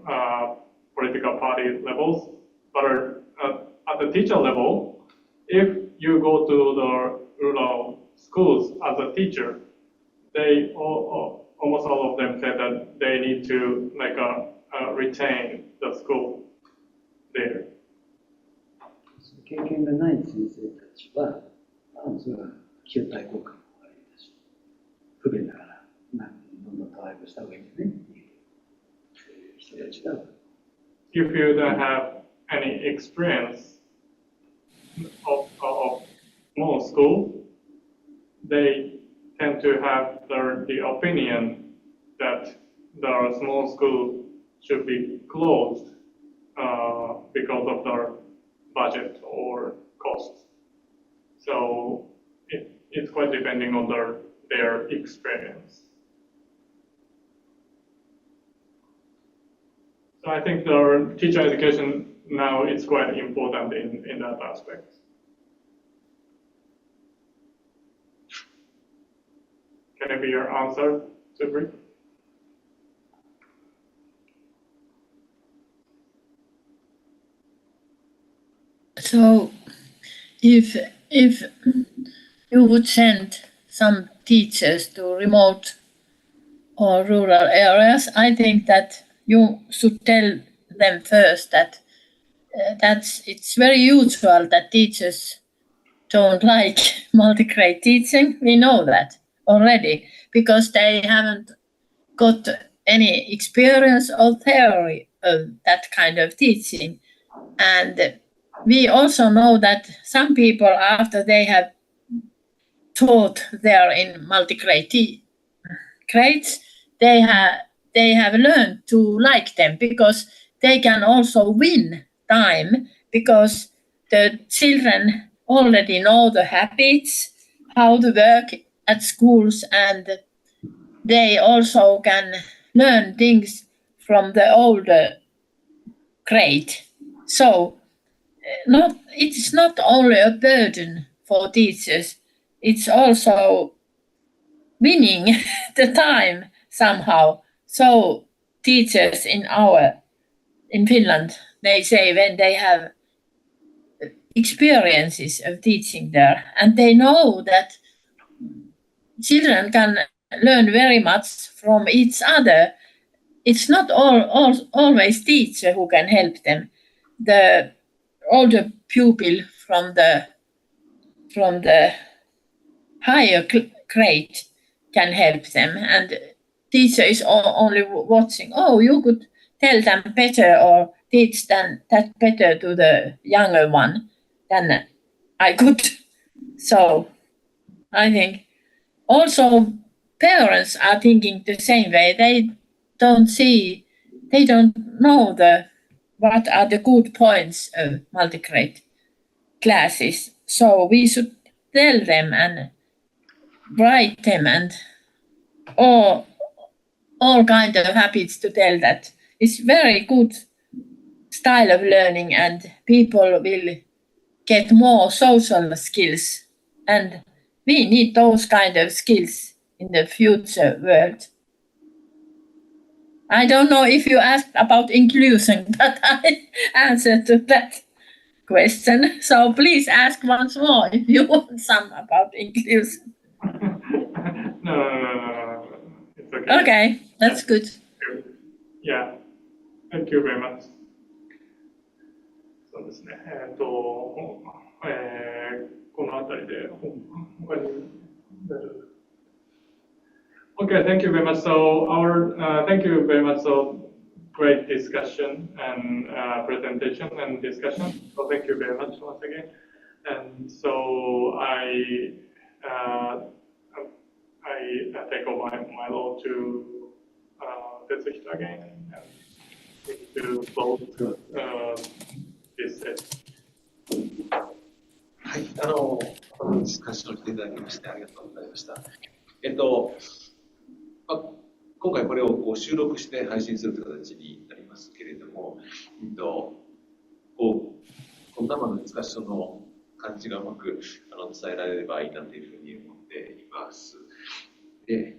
political party levels. But at the teacher level, if you go to the rural schools as a teacher, they almost all of them said that they need to retain the school there. 経験がない先生たちは、それは旧体効果も悪いだし、不便だから、どんどん退学した方がいいんじゃないっていう人たちが。If you don't have any experience of small school, they tend to have the opinion that the small school should be closed because of their budget or costs. So it's quite depending on their experience. So I think the teacher education now is quite important in that aspect. Can it be your answer, Subri? So if you would send some teachers to remote or rural areas, I think that you should tell them first that it's very usual that teachers don't like multi-grade teaching. We know that already because they haven't got any experience or theory of that kind of teaching. And we also know that some people, after they have taught there in multi-grade grades, they have learned to like them because they can also win time because the children already know the habits, how to work at schools, and they also can learn things from the older grade. So it's not only a burden for teachers, it's also winning the time somehow. So teachers in Finland, they say when they have experiences of teaching there, and they know that children can learn very much from each other. It's not always teacher who can help them. The older pupil from the higher grade can help them, and teacher is only watching. Oh, you could tell them better or teach that better to the younger one than I could. So I think also parents are thinking the same way. They don't know what are the good points of multi-grade classes. So we should tell them and write them and all kind of habits to tell that. It's very good style of learning and people will get more social skills. And we need those kind of skills in the future world. I don't know if you asked about inclusion, but I answered to that question. So please ask once more if you want some about inclusion. No. It's okay. Okay, that's good. Yeah. Thank you very much. そうですね。このあたりで他に大丈夫。Okay, thank you very much. So thank you very much. So great discussion and presentation and discussion. So thank you very much once again. And so I take over my role to Tetsuhito again and to close this set. はい、このディスカッションをしていただきましてありがとうございました。今回これを収録して配信するという形になりますけれども、この生のディスカッションの感じがうまく伝えられればいいなというふうに思っています。で、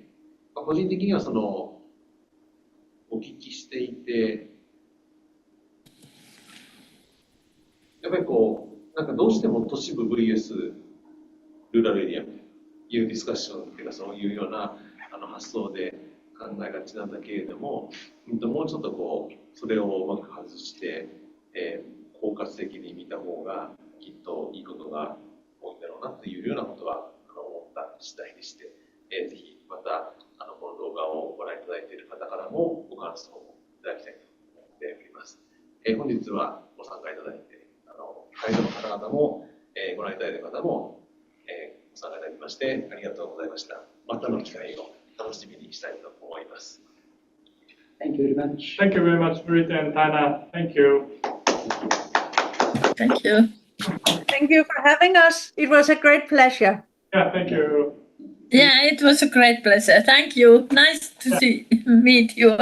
個人的にはお聞きしていて、やっぱりなんかどうしても都市部 VS ルーラルエリアみたいないうディスカッションっていうか、そういうような発想で考えがちなんだけれども、もうちょっとそれをうまく外して、包括的に見た方がきっといいことが多いんだろうなというようなことは思った次第でして、ぜひまたこの動画をご覧いただいている方からもご感想をいただきたいと思っております。本日はご参加いただいて、会場の方々も、ご覧いただいた方も、ご参加いただきましてありがとうございました。またの機会を楽しみにしたいと思います。Thank you very much. Thank you very much, Rita and Tana. Thank you. Thank you. Thank you for having us. It was a great pleasure. Yeah, thank you. Yeah, it was a great pleasure. Thank you. Nice to meet you.